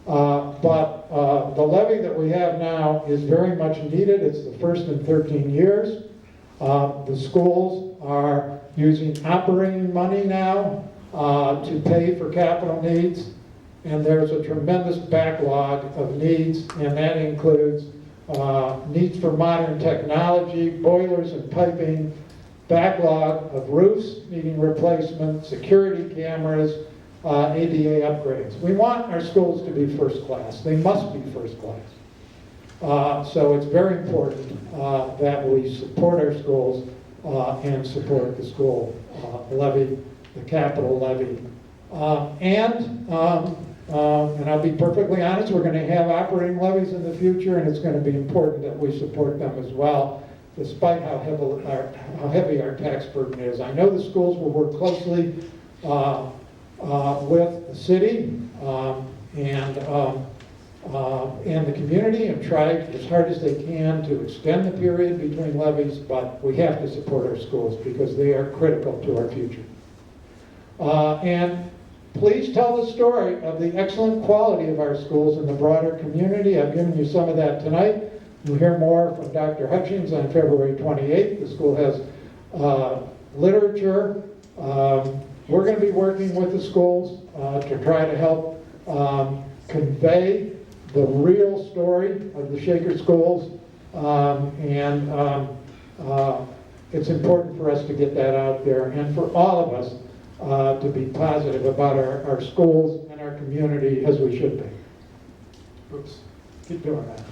But the levy that we have now is very much needed. It's the first in 13 years. The schools are using operating money now to pay for capital needs, and there's a tremendous backlog of needs, and that includes needs for modern technology, boilers and piping, backlog of roofs needing replacement, security cameras, ADA upgrades. We want our schools to be first class. They must be first class. So it's very important that we support our schools and support the school levy, the capital levy. and I'll be perfectly honest, we're going to have operating levies in the future, and it's going to be important that we support them as well, despite how heavy our tax burden is. I know the schools will work closely with the city and the community and try as hard as they can to extend the period between levies, but we have to support our schools because they are critical to our future. And please tell the story of the excellent quality of our schools in the broader community. I've given you some of that tonight. You'll hear more from Dr. Hutchings on February 28th. The school has literature. We're going to be working with the schools to try to help convey the real story of the Shaker schools. It's important for us to get that out there and for all of us to be positive about our schools and our community as we should be. Oops, keep doing that.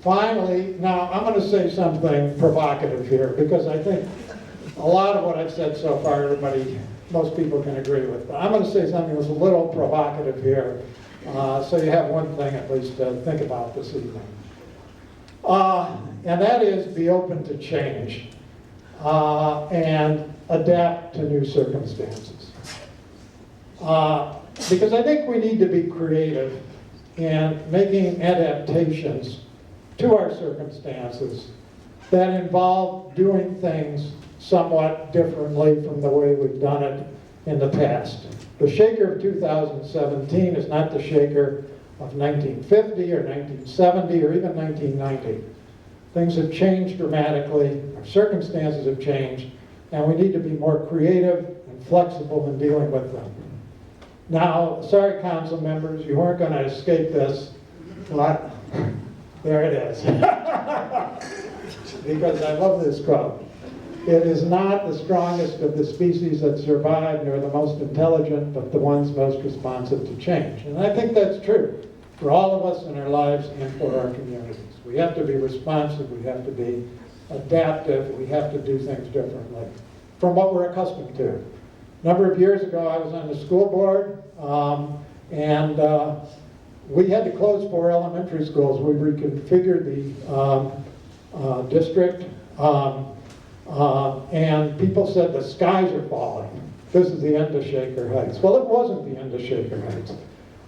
Finally, now I'm going to say something provocative here because I think a lot of what I've said so far, most people can agree with. But I'm going to say something that's a little provocative here, so you have one thing at least to think about this evening. And that is be open to change and adapt to new circumstances. Because I think we need to be creative in making adaptations to our circumstances that involve doing things somewhat differently from the way we've done it in the past. The Shaker of 2017 is not the Shaker of 1950 or 1970 or even 1990. Things have changed dramatically, our circumstances have changed, and we need to be more creative and flexible in dealing with them. Now, sorry council members, you weren't going to escape this, but there it is. Because I love this quote. It is not the strongest of the species that survive, nor the most intelligent, but the ones most responsive to change. And I think that's true for all of us in our lives and for our communities. We have to be responsive, we have to be adaptive, we have to do things differently from what we're accustomed to. A number of years ago, I was on the school board, and we had to close 4 elementary schools. We reconfigured the district, and people said the skies are falling. This is the end of Shaker Heights. Well, it wasn't the end of Shaker Heights.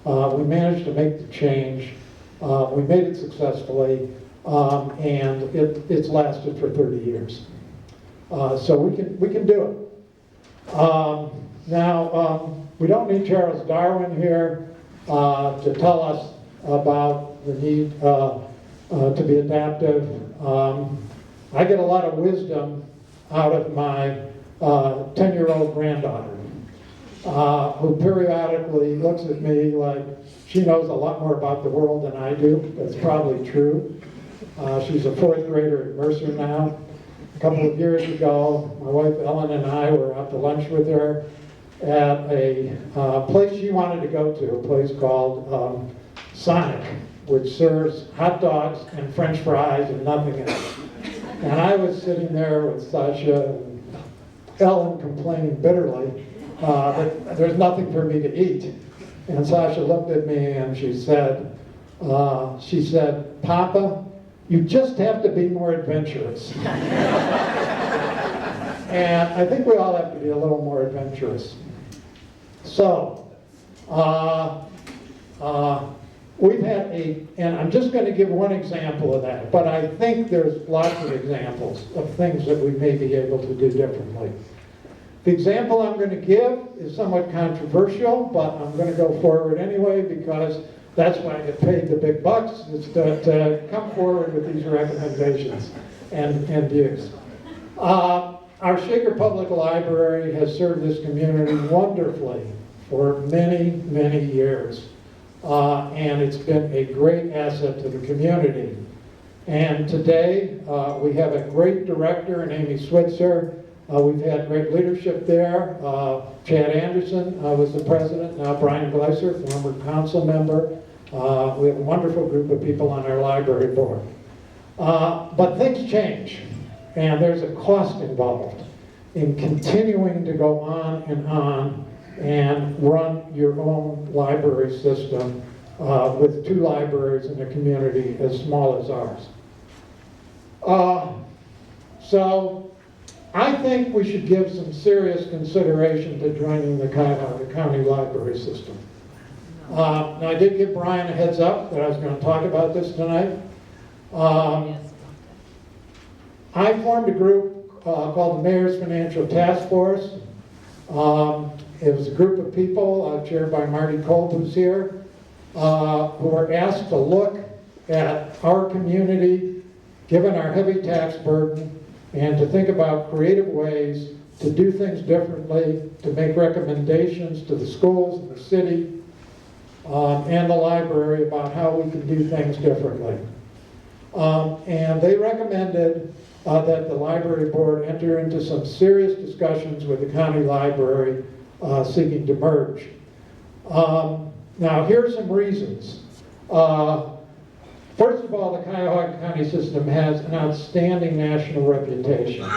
We managed to make the change. We made it successfully, and it's lasted for 30 years. So we can do it. Now, we don't need Charles Darwin here to tell us about the need to be adaptive. I get a lot of wisdom out of my 10-year-old granddaughter, who periodically looks at me like she knows a lot more about the world than I do. That's probably true. She's a 4th grader at Mercer now. A couple of years ago, my wife Ellen and I were out to lunch with her at a place she wanted to go to, a place called Sonic, which serves hot dogs and French fries and nothing else. And I was sitting there with Sasha and Ellen complaining bitterly that there's nothing for me to eat. And Sasha looked at me and she said, "Papa, you just have to be more adventurous." And I think we all have to be a little more adventurous. So, we've had and I'm just going to give one example of that, but I think there's lots of examples of things that we may be able to do differently. The example I'm going to give is somewhat controversial, but I'm going to go forward anyway because that's why I get paid the big bucks, is to come forward with these recommendations and views. Our Shaker Public Library has served this community wonderfully for many, many years. And it's been a great asset to the community. And today, we have a great director in Amy Switzer. We've had great leadership there. Chad Anderson was the president, now Brian Gleiser, former council member. We have a wonderful group of people on our library board. But things change, and there's a cost involved in continuing to go on and run your own library system with 2 libraries in a community as small as ours. So I think we should give some serious consideration to joining the county library system. Now, I did give Brian a heads up that I was going to talk about this tonight. I formed a group called the Mayor's Financial Task Force. It was a group of people chaired by Marty Kolb, who's here, who were asked to look at our community, given our heavy tax burden, and to think about creative ways to do things differently, to make recommendations to the schools and the city and the library about how we can do things differently. And they recommended that the library board enter into some serious discussions with the county library seeking to merge. Now, here's some reasons. First of all, the Cuyahoga County system has an outstanding national reputation.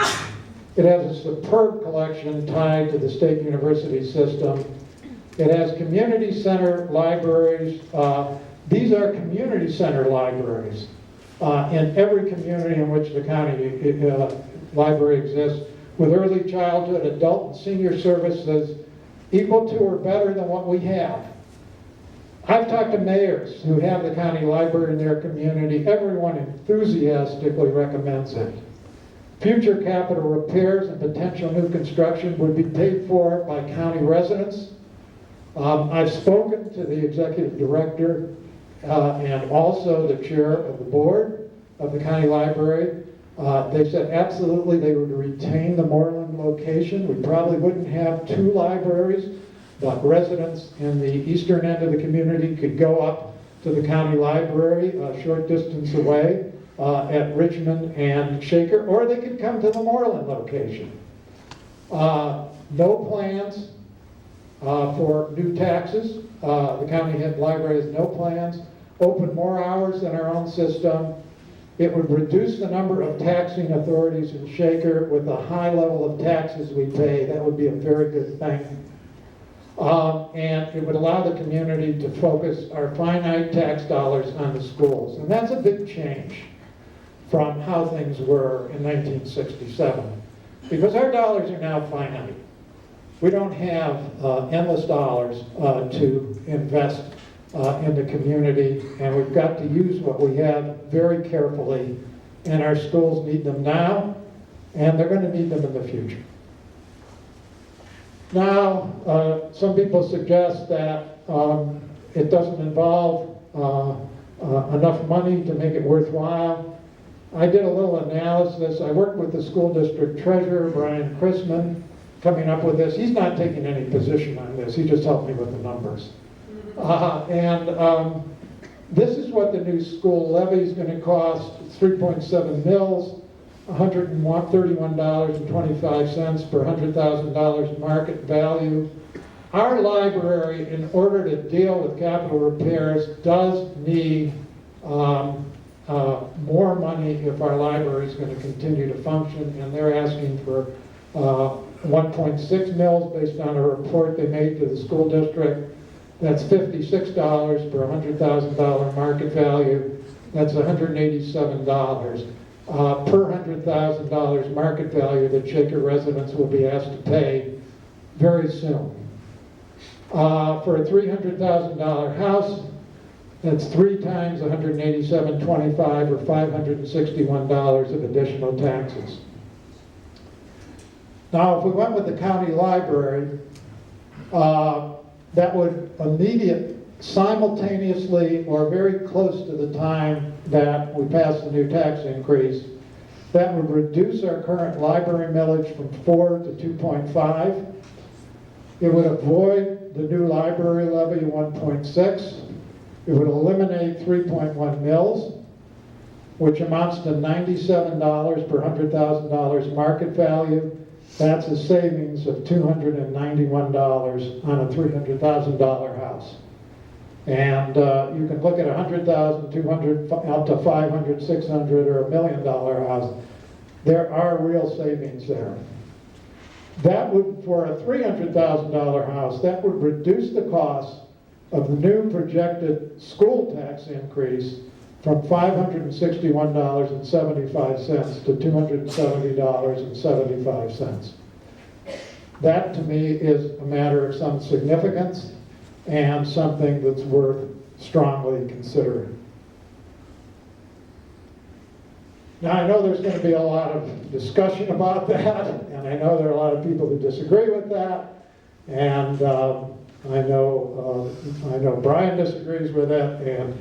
It has a superb collection tied to the state university system. It has community center libraries. These are community center libraries in every community in which the county library exists, with early childhood, adult, and senior services equal to or better than what we have. I've talked to mayors who have the county library in their community. Everyone enthusiastically recommends it. Future capital repairs and potential new construction would be paid for by county residents. I've spoken to the executive director and also the chair of the board of the county library. They said absolutely they would retain the Moreland location. We probably wouldn't have 2 libraries, but residents in the eastern end of the community could go up to the county library a short distance away at Richmond and Shaker, or they could come to the Moreland location. No plans for new taxes. The county library has no plans. Open more hours than our own system. It would reduce the number of taxing authorities in Shaker with the high level of taxes we pay. That would be a very good thing. And it would allow the community to focus our finite tax dollars on the schools. And that's a big change from how things were in 1967. Because our dollars are now finite. We don't have endless dollars to invest in the community, and we've got to use what we have very carefully. And our schools need them now, and they're going to need them in the future. Now, some people suggest that it doesn't involve enough money to make it worthwhile. I did a little analysis. I worked with the school district treasurer, Brian Chrisman, coming up with this. He's not taking any position on this. He just helped me with the numbers. This is what the new school levy is going to cost: 3.7 mils, $131.25 per $100,000 market value. Our library, in order to deal with capital repairs, does need more money if our library is going to continue to function, and they're asking for 1.6 mils based on a report they made to the school district. That's $56 per $100,000 market value. That's $187 per $100,000 market value that Shaker residents will be asked to pay very soon. For a $300,000 house, that's 3 times $187.25 or $561 of additional taxes. Now, if we went with the county library, that would simultaneously or very close to the time that we pass the new tax increase, that would reduce our current library millage from 4 to 2.5. It would avoid the new library levy 1.6. It would eliminate 3.1 mils, which amounts to $97 per $100,000 market value. That's a savings of $291 on a $300,000 house. And you can look at $100,000, $200,000, up to $500,000, $600,000, or $1 million house. There are real savings there. That would, for a $300,000 house, that would reduce the cost of the new projected school tax increase from $561.75 to $270.75. That, to me, is a matter of some significance and something that's worth strongly considering. Now, I know there's going to be a lot of discussion about that, and I know there are a lot of people who disagree with that, and I know Brian disagrees with it, and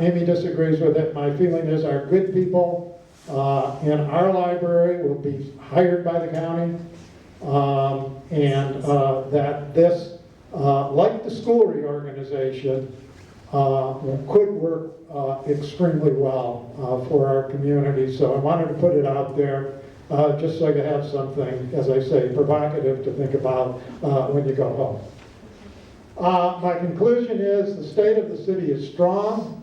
Amy disagrees with it. My feeling is our good people in our library will be hired by the county, and that this, like the school reorganization, could work extremely well for our community. So I wanted to put it out there just so you have something, as I say, provocative to think about when you go home. My conclusion is the state of the city is strong,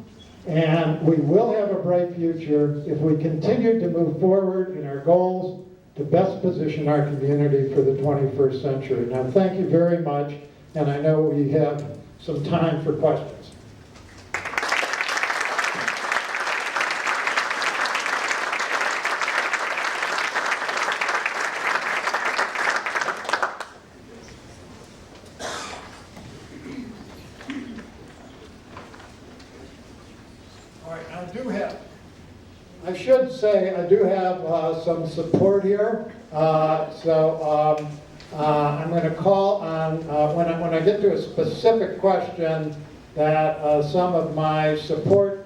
and we will have a bright future if we continue to move forward in our goals to best position our community for the 21st century. Now, thank you very much, and I know we have some time for questions. I should say I do have some support here. I'm going to call on, when I get to a specific question that some of my support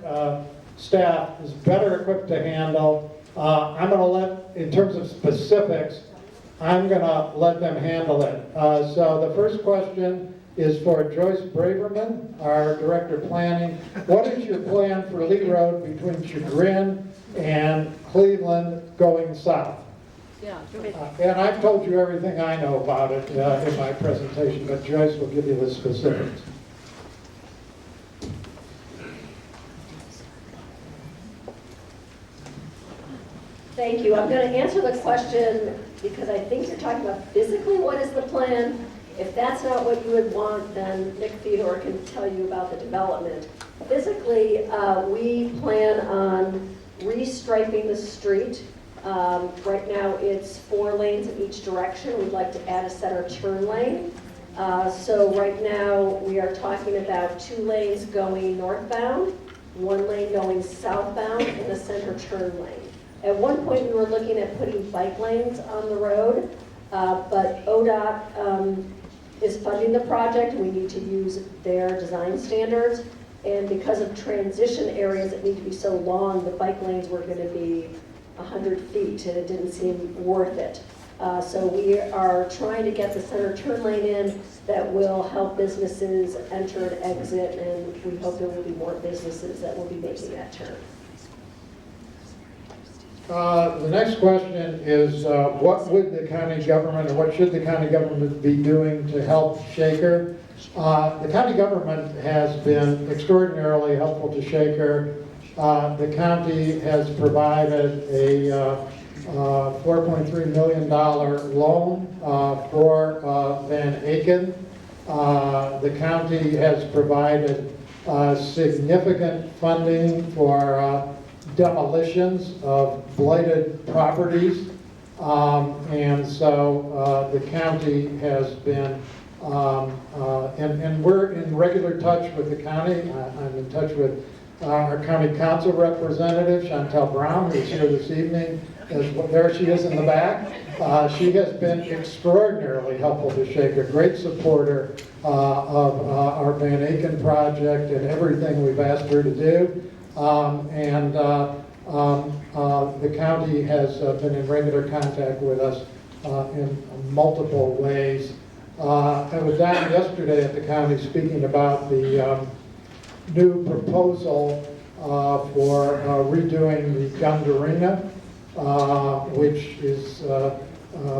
staff is better equipped to handle, I'm going to let, in terms of specifics, I'm going to let them handle it. So the first question is for Joyce Braverman, our Director of Planning. What is your plan for Lee Road between Chagrin and Cleveland going south? Yeah, And I've told you everything I know about it in my presentation, but Joyce will give you the specifics. thank you. I'm going to answer the question because I think you're talking about physically what is the plan. If that's not what you would want, then Nick Theodore can tell you about the development. Physically, we plan on restriping the street. Right now it's 4 lanes in each direction. We'd like to add a center turn lane. So right now we are talking about 2 lanes going northbound, 1 lane going southbound, and a center turn lane. At one point we were looking at putting bike lanes on the road, but ODOT is funding the project. We need to use their design standards. And because of transition areas that need to be so long, the bike lanes were going to be 100 feet, and it didn't seem worth it. So we are trying to get the center turn lane in that will help businesses enter and exit, and we hope there will be more businesses that will be making that turn. The next question is, what would the county government, or what should the county government be doing to help Shaker? The county government has been extraordinarily helpful to Shaker. The county has provided a $4.3 million loan for Van Aken. The county has provided significant funding for demolitions of blighted properties, and so the county has been, and we're in regular touch with the county. I'm in touch with our county council representative, Chantel Brown, who's here this evening. There she is in the back. She has been extraordinarily helpful to Shaker, great supporter of our Van Aken project and everything we've asked her to do. The county has been in regular contact with us in multiple ways. I was down yesterday at the county speaking about the new proposal for redoing the Gund Arena, which is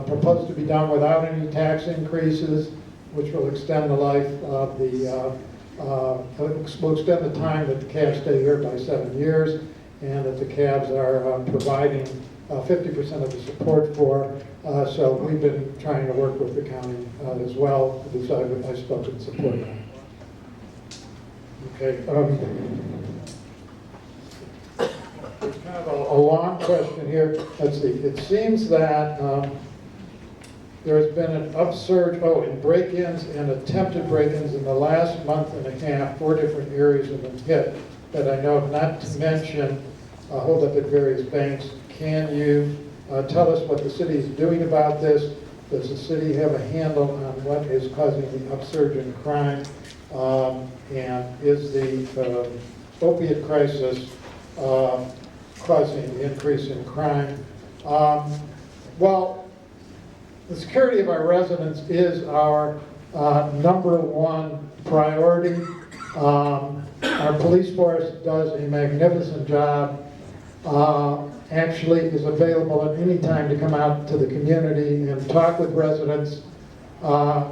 proposed to be done without any tax increases, which will extend the life of the will extend the time that the Cavs stay here by 7 years, and that the Cavs are providing 50% of the support for. So we've been trying to work with the county as well to decide what I spoke in support of. Okay. There's kind of a long question here. Let's see. It seems that there's been an upsurge, in break-ins and attempted break-ins in the last month and a half. 4 different areas have been hit that I know of, not to mention hold up at various banks. Can you tell us what the city is doing about this? Does the city have a handle on what is causing the upsurge in crime? And is the opiate crisis causing the increase in crime? Well, the security of our residents is our #1 priority. Our police force does a magnificent job. Actually is available at any time to come out to the community and talk with residents.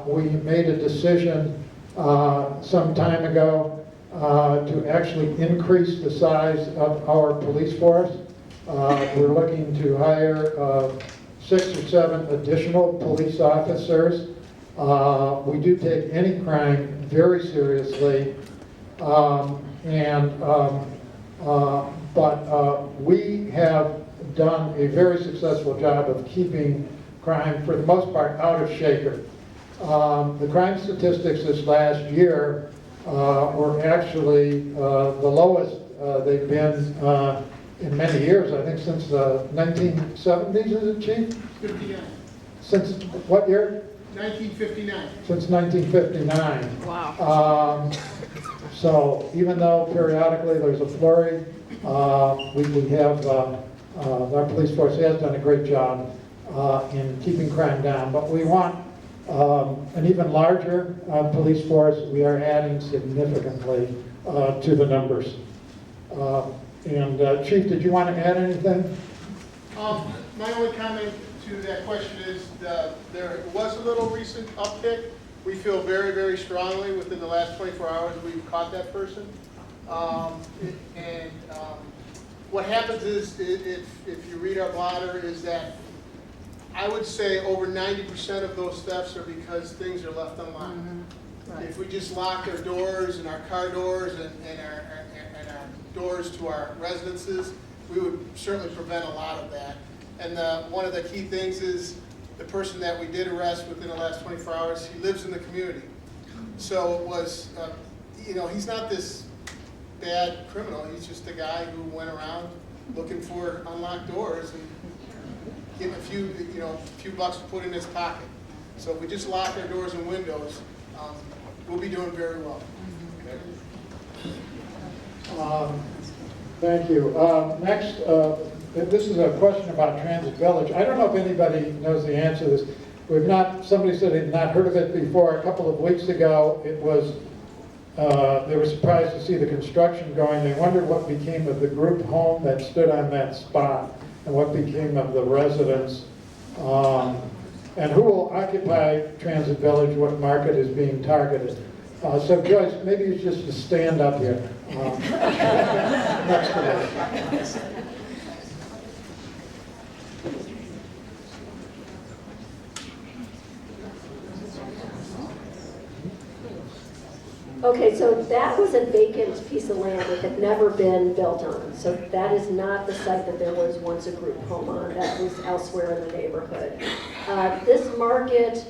We made a decision some time ago to actually increase the size of our police force. We're looking to hire 6 or 7 additional police officers. We do take any crime very seriously, but we have done a very successful job of keeping crime, for the most part, out of Shaker. The crime statistics this last year were actually the lowest they've been in many years, I think since the 1970s, is it, Chief? 59. Since what year? 1959. Since 1959. Wow. So even though periodically there's a flurry, we have, our police force has done a great job in keeping crime down. But we want an even larger police force. We are adding significantly to the numbers. Chief, did you want to add anything? My only comment to that question is there was a little recent uptick. We feel very, very strongly within the last 24 hours we've caught that person. What happens is, if you read our blotter, is that I would say over 90% of those thefts are because things are left unlocked. Right. If we just locked our doors and our car doors and our doors to our residences, we would certainly prevent a lot of that. And one of the key things is the person that we did arrest within the last 24 hours, he lives in the community. So it was, he's not this bad criminal. He's just a guy who went around looking for unlocked doors and getting a few bucks to put in his pocket. So if we just lock our doors and windows, we'll be doing very well. Thank you. Next, this is a question about Transit Village. I don't know if anybody knows the answer to this. Somebody said they'd not heard of it before. A couple of weeks ago, it was, they were surprised to see the construction going. They wondered what became of the group home that stood on that spot and what became of the residents. And who will occupy Transit Village, what market is being targeted. So Joyce, maybe it's just to stand up here next to us. Okay, so that was a vacant piece of land that had never been built on. So that is not the site that there was once a group home on. That was elsewhere in the neighborhood. This market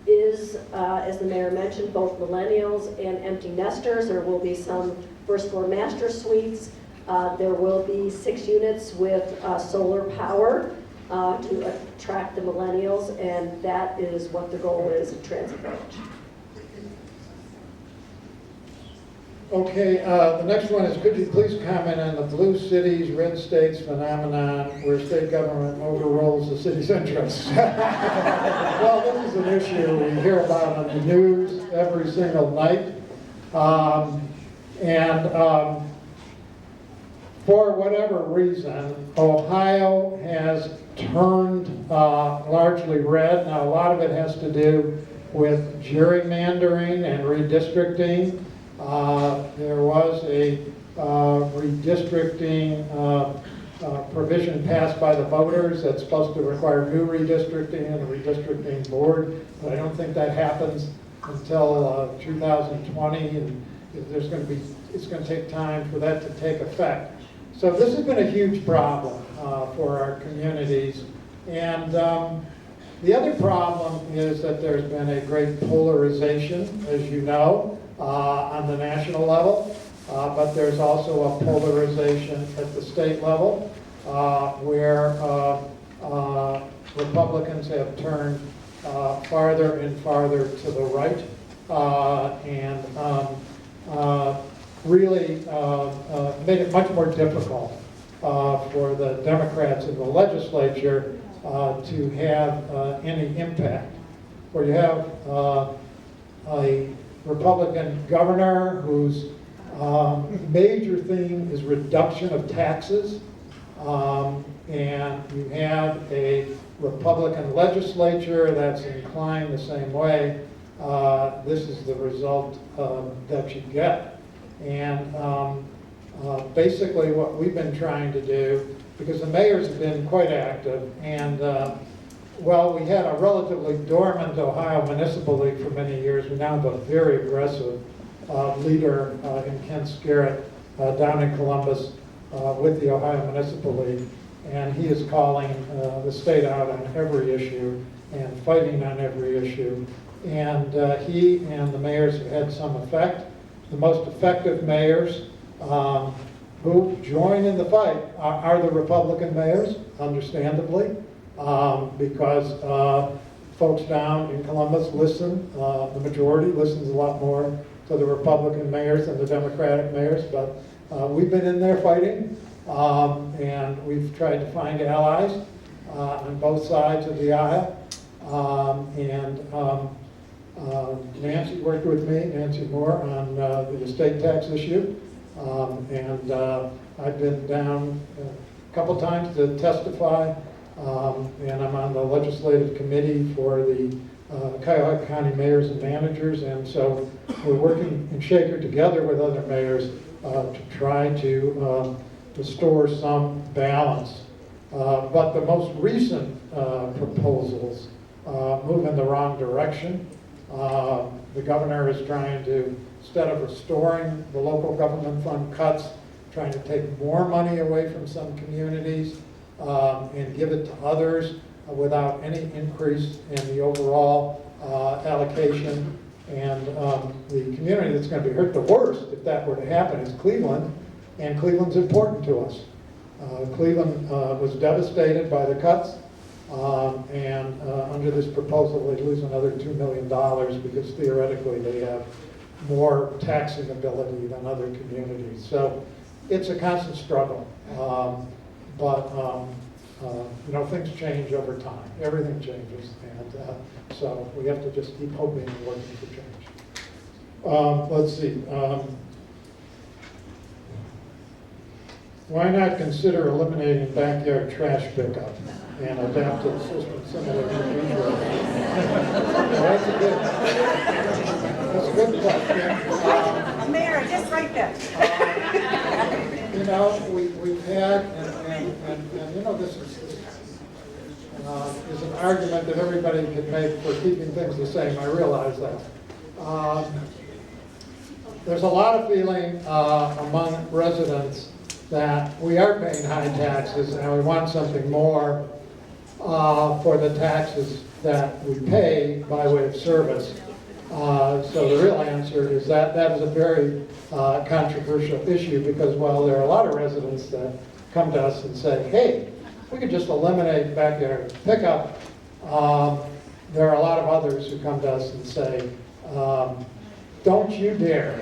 is, as the mayor mentioned, both millennials and empty nesters. There will be some first floor master suites. There will be 6 units with solar power to attract the millennials, and that is what the goal is of Transit Village. Okay, the next one is, could you please comment on the blue cities, red states phenomenon where state government overrules the city's interests? Well, this is an issue we hear about on the news every single night. For whatever reason, Ohio has turned largely red. Now, a lot of it has to do with gerrymandering and redistricting. There was a redistricting provision passed by the voters that's supposed to require new redistricting and a redistricting board, but I don't think that happens until 2020, and there's going to be, it's going to take time for that to take effect. So this has been a huge problem for our communities, and the other problem is that there's been a great polarization, as you know, on the national level. But there's also a polarization at the state level where Republicans have turned farther and farther to the right and really made it much more difficult for the Democrats in the legislature to have any impact. Where you have a Republican governor whose major theme is reduction of taxes, and you have a Republican legislature that's inclined the same way. This is the result that you get. And basically what we've been trying to do, because the mayors have been quite active, and well, we had a relatively dormant Ohio Municipal League for many years. We now have a very aggressive leader in Ken Scarrett down in Columbus with the Ohio Municipal League, and he is calling the state out on every issue and fighting on every issue. And he and the mayors have had some effect. The most effective mayors who join in the fight are the Republican mayors, understandably, because folks down in Columbus listen, the majority listens a lot more to the Republican mayors than the Democratic mayors, but we've been in there fighting, and we've tried to find allies on both sides of the aisle. Nancy worked with me, Nancy Moore, on the estate tax issue, and I've been down a couple times to testify, and I'm on the legislative committee for the Cuyahoga County mayors and managers, and so we're working in Shaker together with other mayors to try to restore some balance. But the most recent proposals move in the wrong direction. The governor is trying to, instead of restoring the local government fund cuts, trying to take more money away from some communities and give it to others without any increase in the overall allocation. And the community that's going to be hurt the worst if that were to happen is Cleveland, and Cleveland's important to us. Cleveland was devastated by the cuts, and under this proposal they lose another $2 million because theoretically they have more taxing ability than other communities. So it's a constant struggle, but you know, things change over time. Everything changes, and so we have to just keep hoping and working for change. Let's see. Why not consider eliminating backyard trash pickup and adapt to a system similar to the That's a good question. Mayor, just right there. You know, we've had, and you know, this is an argument that everybody can make for keeping things the same. I realize that. There's a lot of feeling among residents that we are paying high taxes and we want something more for the taxes that we pay by way of service. So the real answer is that is a very controversial issue, because while there are a lot of residents that come to us and say, hey, we could just eliminate backyard pickup, there are a lot of others who come to us and say, don't you dare.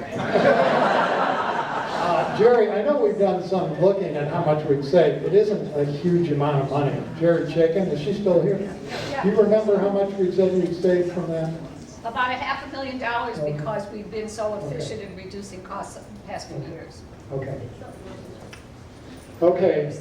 Jerry, I know we've done some looking at how much we've saved. It isn't a huge amount of money. Jerry Chicken, is she still here? Yeah. Do you remember how much we said we'd saved from that? About $500,000 because we've been so efficient in reducing costs in the past few years. Okay. Okay,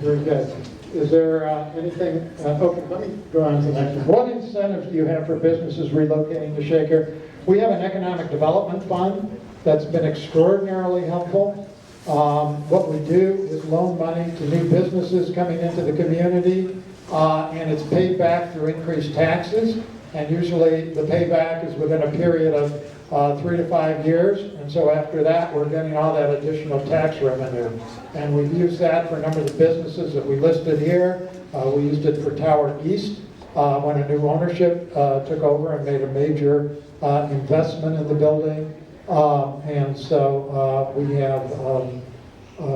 very good. Is there anything, okay, let me go on to the next one. What incentives do you have for businesses relocating to Shaker? We have an economic development fund that's been extraordinarily helpful. What we do is loan money to new businesses coming into the community, and it's paid back through increased taxes. And usually the payback is within a period of 3 to 5 years. And so after that, we're getting all that additional tax revenue. And we've used that for a number of the businesses that we listed here. We used it for Tower East when a new ownership took over and made a major investment in the building. And so we have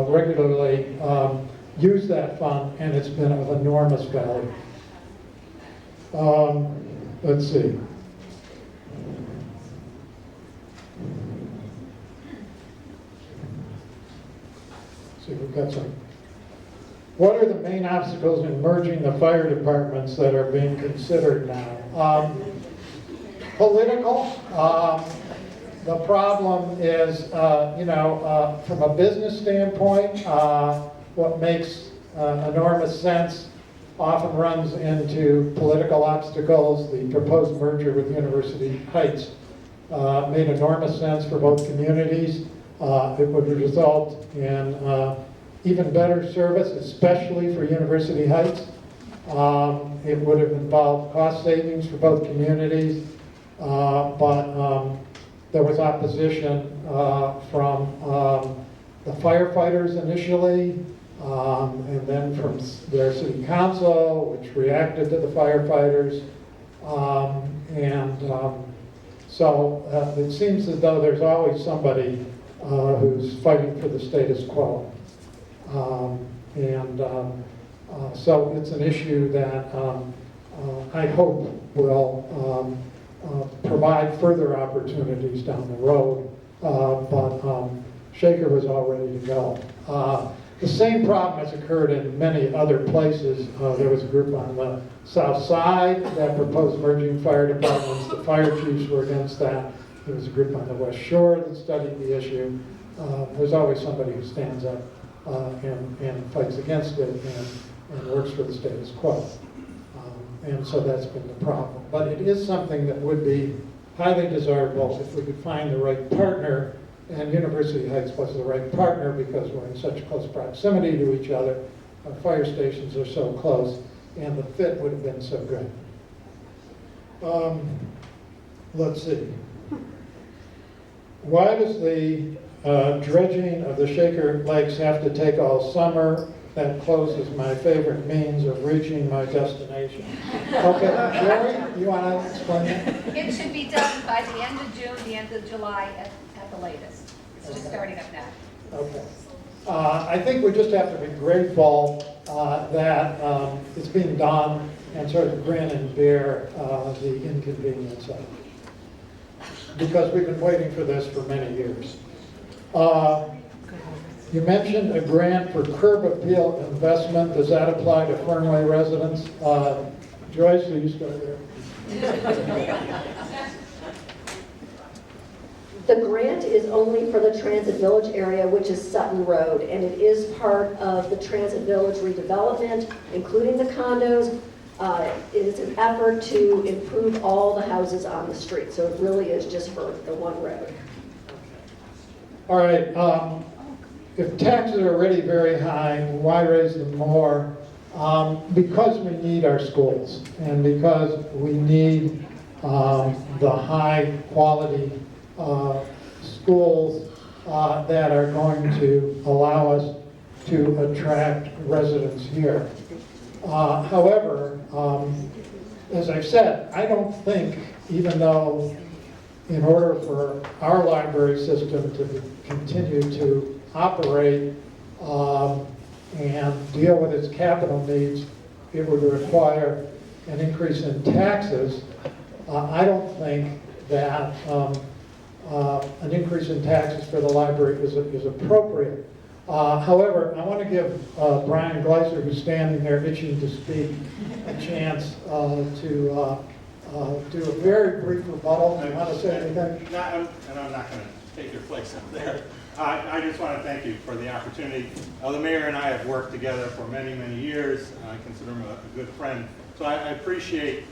regularly used that fund, and it's been of enormous value. Let's see. See, we've got some. What are the main obstacles in merging the fire departments that are being considered now? Political. The problem is, from a business standpoint, what makes enormous sense often runs into political obstacles. The proposed merger with University Heights made enormous sense for both communities. It would result in even better service, especially for University Heights. It would have involved cost savings for both communities, but there was opposition from the firefighters initially, and then from their city council, which reacted to the firefighters. So it seems as though there's always somebody who's fighting for the status quo. So it's an issue that I hope will provide further opportunities down the road, but Shaker was all ready to go. The same problem has occurred in many other places. There was a group on the south side that proposed merging fire departments. The fire chiefs were against that. There was a group on the West Shore that studied the issue. There's always somebody who stands up and fights against it and works for the status quo. And so that's been the problem. But it is something that would be highly desirable if we could find the right partner, and University Heights was the right partner because we're in such close proximity to each other. Our fire stations are so close, and the fit would have been so good. Let's see. Why does the dredging of the Shaker Lakes have to take all summer? That closes my favorite means of reaching my destination. Okay, Jerry, you want to explain that? It should be done by the end of June, the end of July at the latest. It's just starting up now. Okay. I think we just have to be grateful that it's being done and sort of grin and bear the inconvenience of it. Because we've been waiting for this for many years. You mentioned a grant for curb appeal investment. Does that apply to Fernway residents? Joyce, will you start there? The grant is only for the Transit Village area, which is Sutton Road, and it is part of the Transit Village redevelopment, including the condos. It is an effort to improve all the houses on the street, so it really is just for the one road. All right. If taxes are already very high, why raise them more? Because we need our schools, and because we need the high quality schools that are going to allow us to attract residents here. However, as I've said, I don't think, even though in order for our library system to continue to operate and deal with its capital needs, it would require an increase in taxes. I don't think that an increase in taxes for the library is appropriate. However, I want to give Brian Gleiser, who's standing there itching to speak, a chance to do a very brief rebuttal. Do you want to say anything? And I'm not going to take your place up there. I just want to thank you for the opportunity. The mayor and I have worked together for many, many years. I consider him a good friend. So I appreciate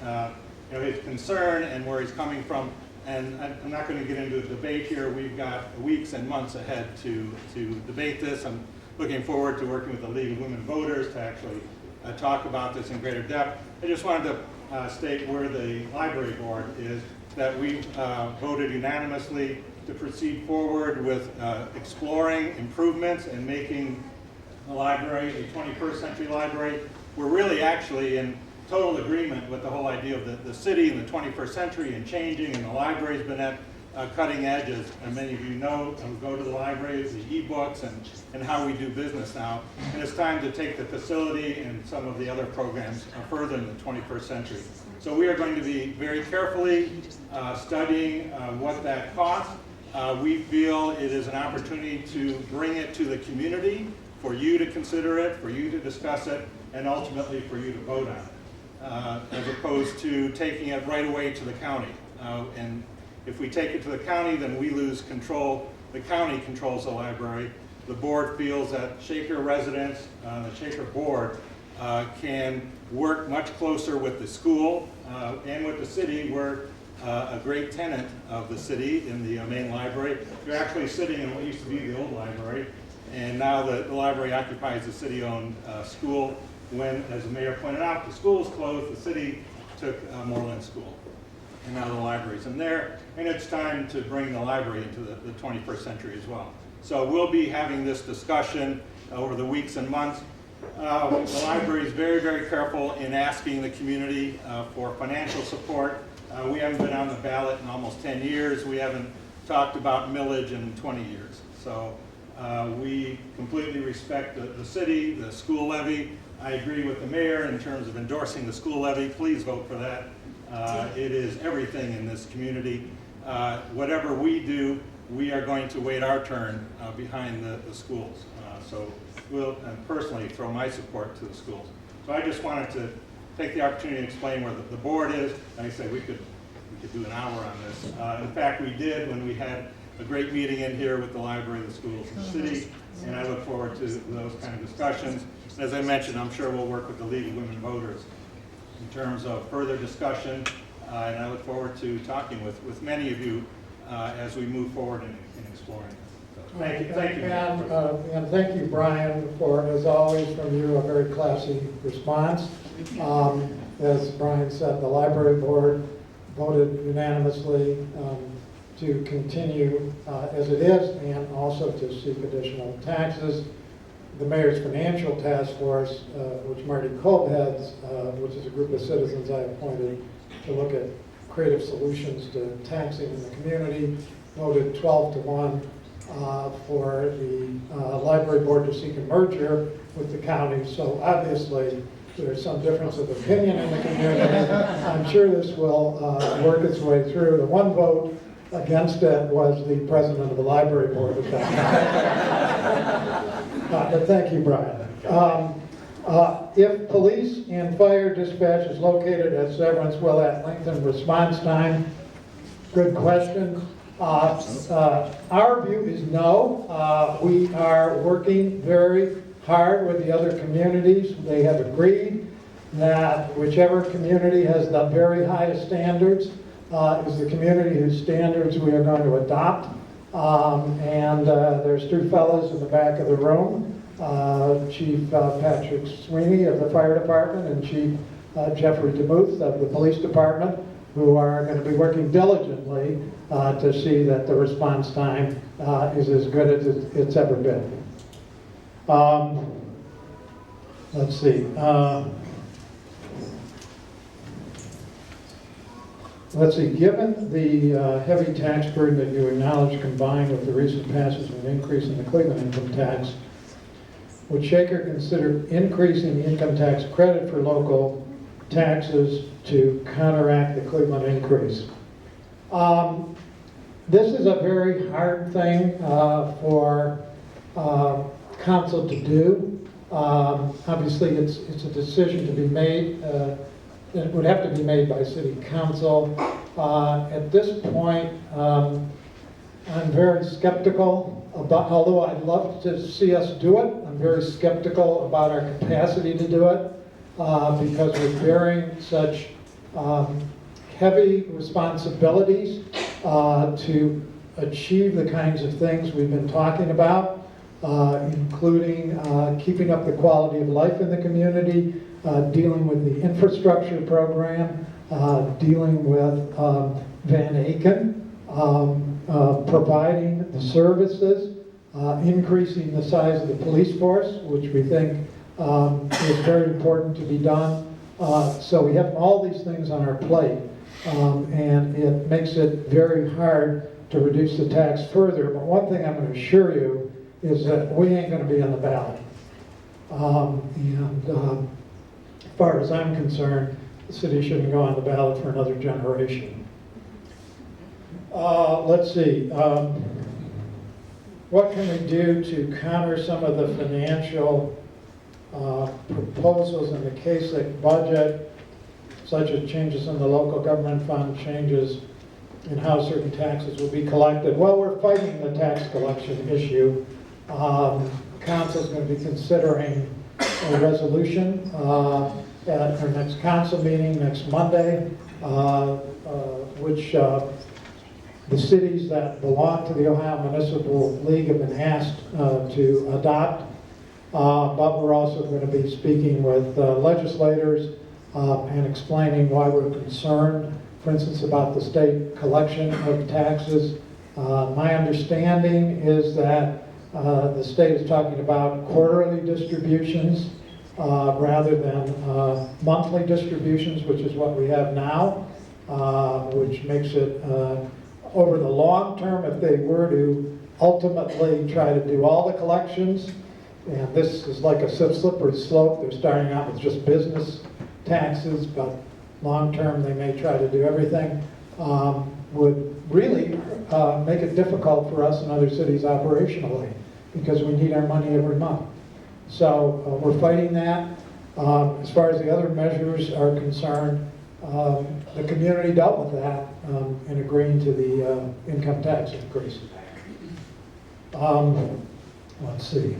his concern and where he's coming from. and I'm not going to get into a debate here. We've got weeks and months ahead to debate this. I'm looking forward to working with the League of Women Voters to actually talk about this in greater depth. I just wanted to state where the library board is, that we voted unanimously to proceed forward with exploring improvements and making the library a 21st century library. We're really actually in total agreement with the whole idea of the city in the 21st century and changing, and the library's been at cutting edge, as many of you know, and we go to the libraries, the e-books, and how we do business now. And it's time to take the facility and some of the other programs further in the 21st century. So we are going to be very carefully studying what that costs. We feel it is an opportunity to bring it to the community, for you to consider it, for you to discuss it, and ultimately for you to vote on it, as opposed to taking it right away to the county. And if we take it to the county, then we lose control. The county controls the library. The board feels that Shaker residents, the Shaker board, can work much closer with the school and with the city. We're a great tenant of the city in the main library. You're actually sitting in what used to be the old library, and now the library occupies the city-owned school. When, as the mayor pointed out, the school is closed, the city took Moreland School. And now the library's in there, and it's time to bring the library into the 21st century as well. So we'll be having this discussion over the weeks and months. The library is very, very careful in asking the community for financial support. We haven't been on the ballot in almost 10 years. We haven't talked about millage in 20 years. So we completely respect the city, the school levy. I agree with the mayor in terms of endorsing the school levy. Please vote for that. It is everything in this community. Whatever we do, we are going to wait our turn behind the schools. So we'll personally throw my support to the schools. So I just wanted to take the opportunity to explain where the board is. Like I said, we could do an hour on this. In fact, we did when we had a great meeting in here with the library, the schools, and the city, and I look forward to those kind of discussions. As I mentioned, I'm sure we'll work with the League of Women Voters in terms of further discussion, and I look forward to talking with many of you as we move forward in exploring this. So, thank you. And thank you, Brian, for, as always, from you, a very classy response. As Brian said, the library board voted unanimously to continue as it is, and also to seek additional taxes. The Mayor's Financial Task Force, which Marty Kolb heads, which is a group of citizens I appointed to look at creative solutions to taxing in the community, voted 12-1 for the library board to seek a merger with the county. So obviously there's some difference of opinion in the community. I'm sure this will work its way through. The one vote against it was the president of the library board at that time. But thank you, Brian. If police and fire dispatch is located at Severance, will that lengthen response time? Good question. Our view is no. We are working very hard with the other communities. They have agreed that whichever community has the very highest standards is the community whose standards we are going to adopt. There's two fellows in the back of the room, Chief Patrick Sweeney of the fire department and Chief Jeffrey DeMuth of the police department, who are going to be working diligently to see that the response time is as good as it's ever been. Let's see. Let's see, given the heavy tax burden that you acknowledge combined with the recent passage of an increase in the Cleveland income tax, would Shaker consider increasing the income tax credit for local taxes to counteract the Cleveland increase? This is a very hard thing for council to do. Obviously, it's a decision to be made. It would have to be made by city council. At this point, I'm very skeptical about, although I'd love to see us do it, I'm very skeptical about our capacity to do it because we're bearing such heavy responsibilities to achieve the kinds of things we've been talking about, including keeping up the quality of life in the community, dealing with the infrastructure program, dealing with Van Aken, providing the services, increasing the size of the police force, which we think is very important to be done. So we have all these things on our plate, and it makes it very hard to reduce the tax further. But one thing I'm going to assure you is that we ain't going to be on the ballot. As far as I'm concerned, the city shouldn't go on the ballot for another generation. Let's see. What can we do to counter some of the financial proposals in the KSIC budget, such as changes in the local government fund, changes in how certain taxes will be collected? Well, we're fighting the tax collection issue. Council's going to be considering a resolution at our next council meeting next Monday, which the cities that belong to the Ohio Municipal League have been asked to adopt. But we're also going to be speaking with legislators and explaining why we're concerned, for instance, about the state collection of taxes. My understanding is that the state is talking about quarterly distributions rather than monthly distributions, which is what we have now, which makes it, over the long term, if they were to ultimately try to do all the collections, and this is like a slippery slope. They're starting out with just business taxes, but long term they may try to do everything, would really make it difficult for us and other cities operationally, because we need our money every month. So we're fighting that. As far as the other measures are concerned, the community dealt with that in agreeing to the income tax increase. Let's see,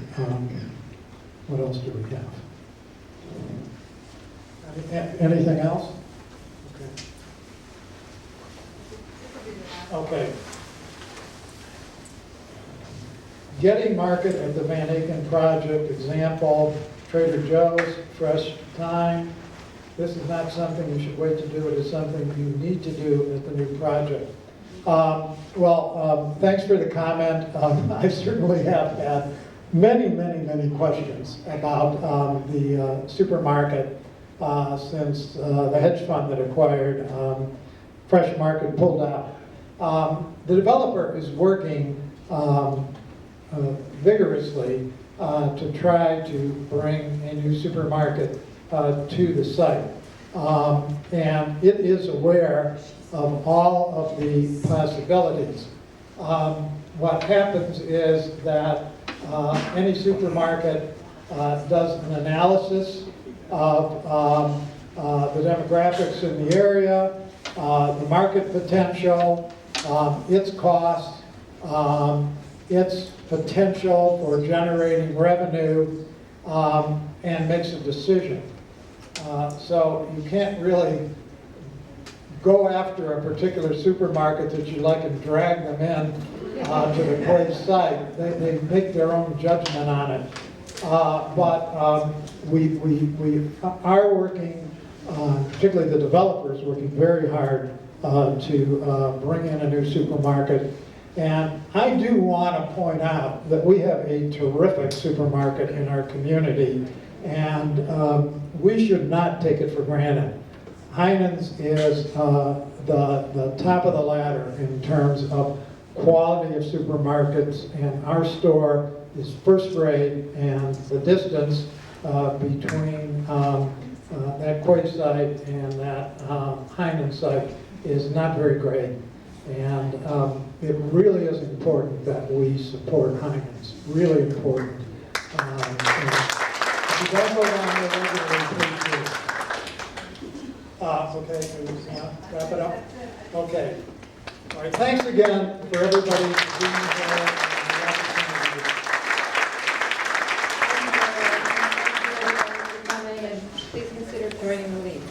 what else do we have? Anything else? Okay. Getting market at the Van Aken project, example, Trader Joe's, Fresh Time. This is not something you should wait to do, it is something you need to do at the new project. Thanks for the comment. I certainly have had many questions about the supermarket since the hedge fund that acquired Fresh Market pulled out. The developer is working vigorously to try to bring a new supermarket to the site. And it is aware of all of the possibilities. What happens is that any supermarket does an analysis of the demographics in the area, the market potential, its cost, its potential for generating revenue, and makes a decision. So you can't really go after a particular supermarket that you like and drag them in to the Clay site. They make their own judgment on it. But we are working, particularly the developers, working very hard to bring in a new supermarket. And I do want to point out that we have a terrific supermarket in our community, and we should not take it for granted. Heinen's is the top of the ladder in terms of quality of supermarkets, and our store is first rate, and the distance between that Quay site and that Heinen site is not very great. And it really is important that we support Heinen's, really important. If you don't go down there regularly, please do. Okay, can we wrap it up? Okay. All right, thanks again for everybody for being here. Please consider joining the league.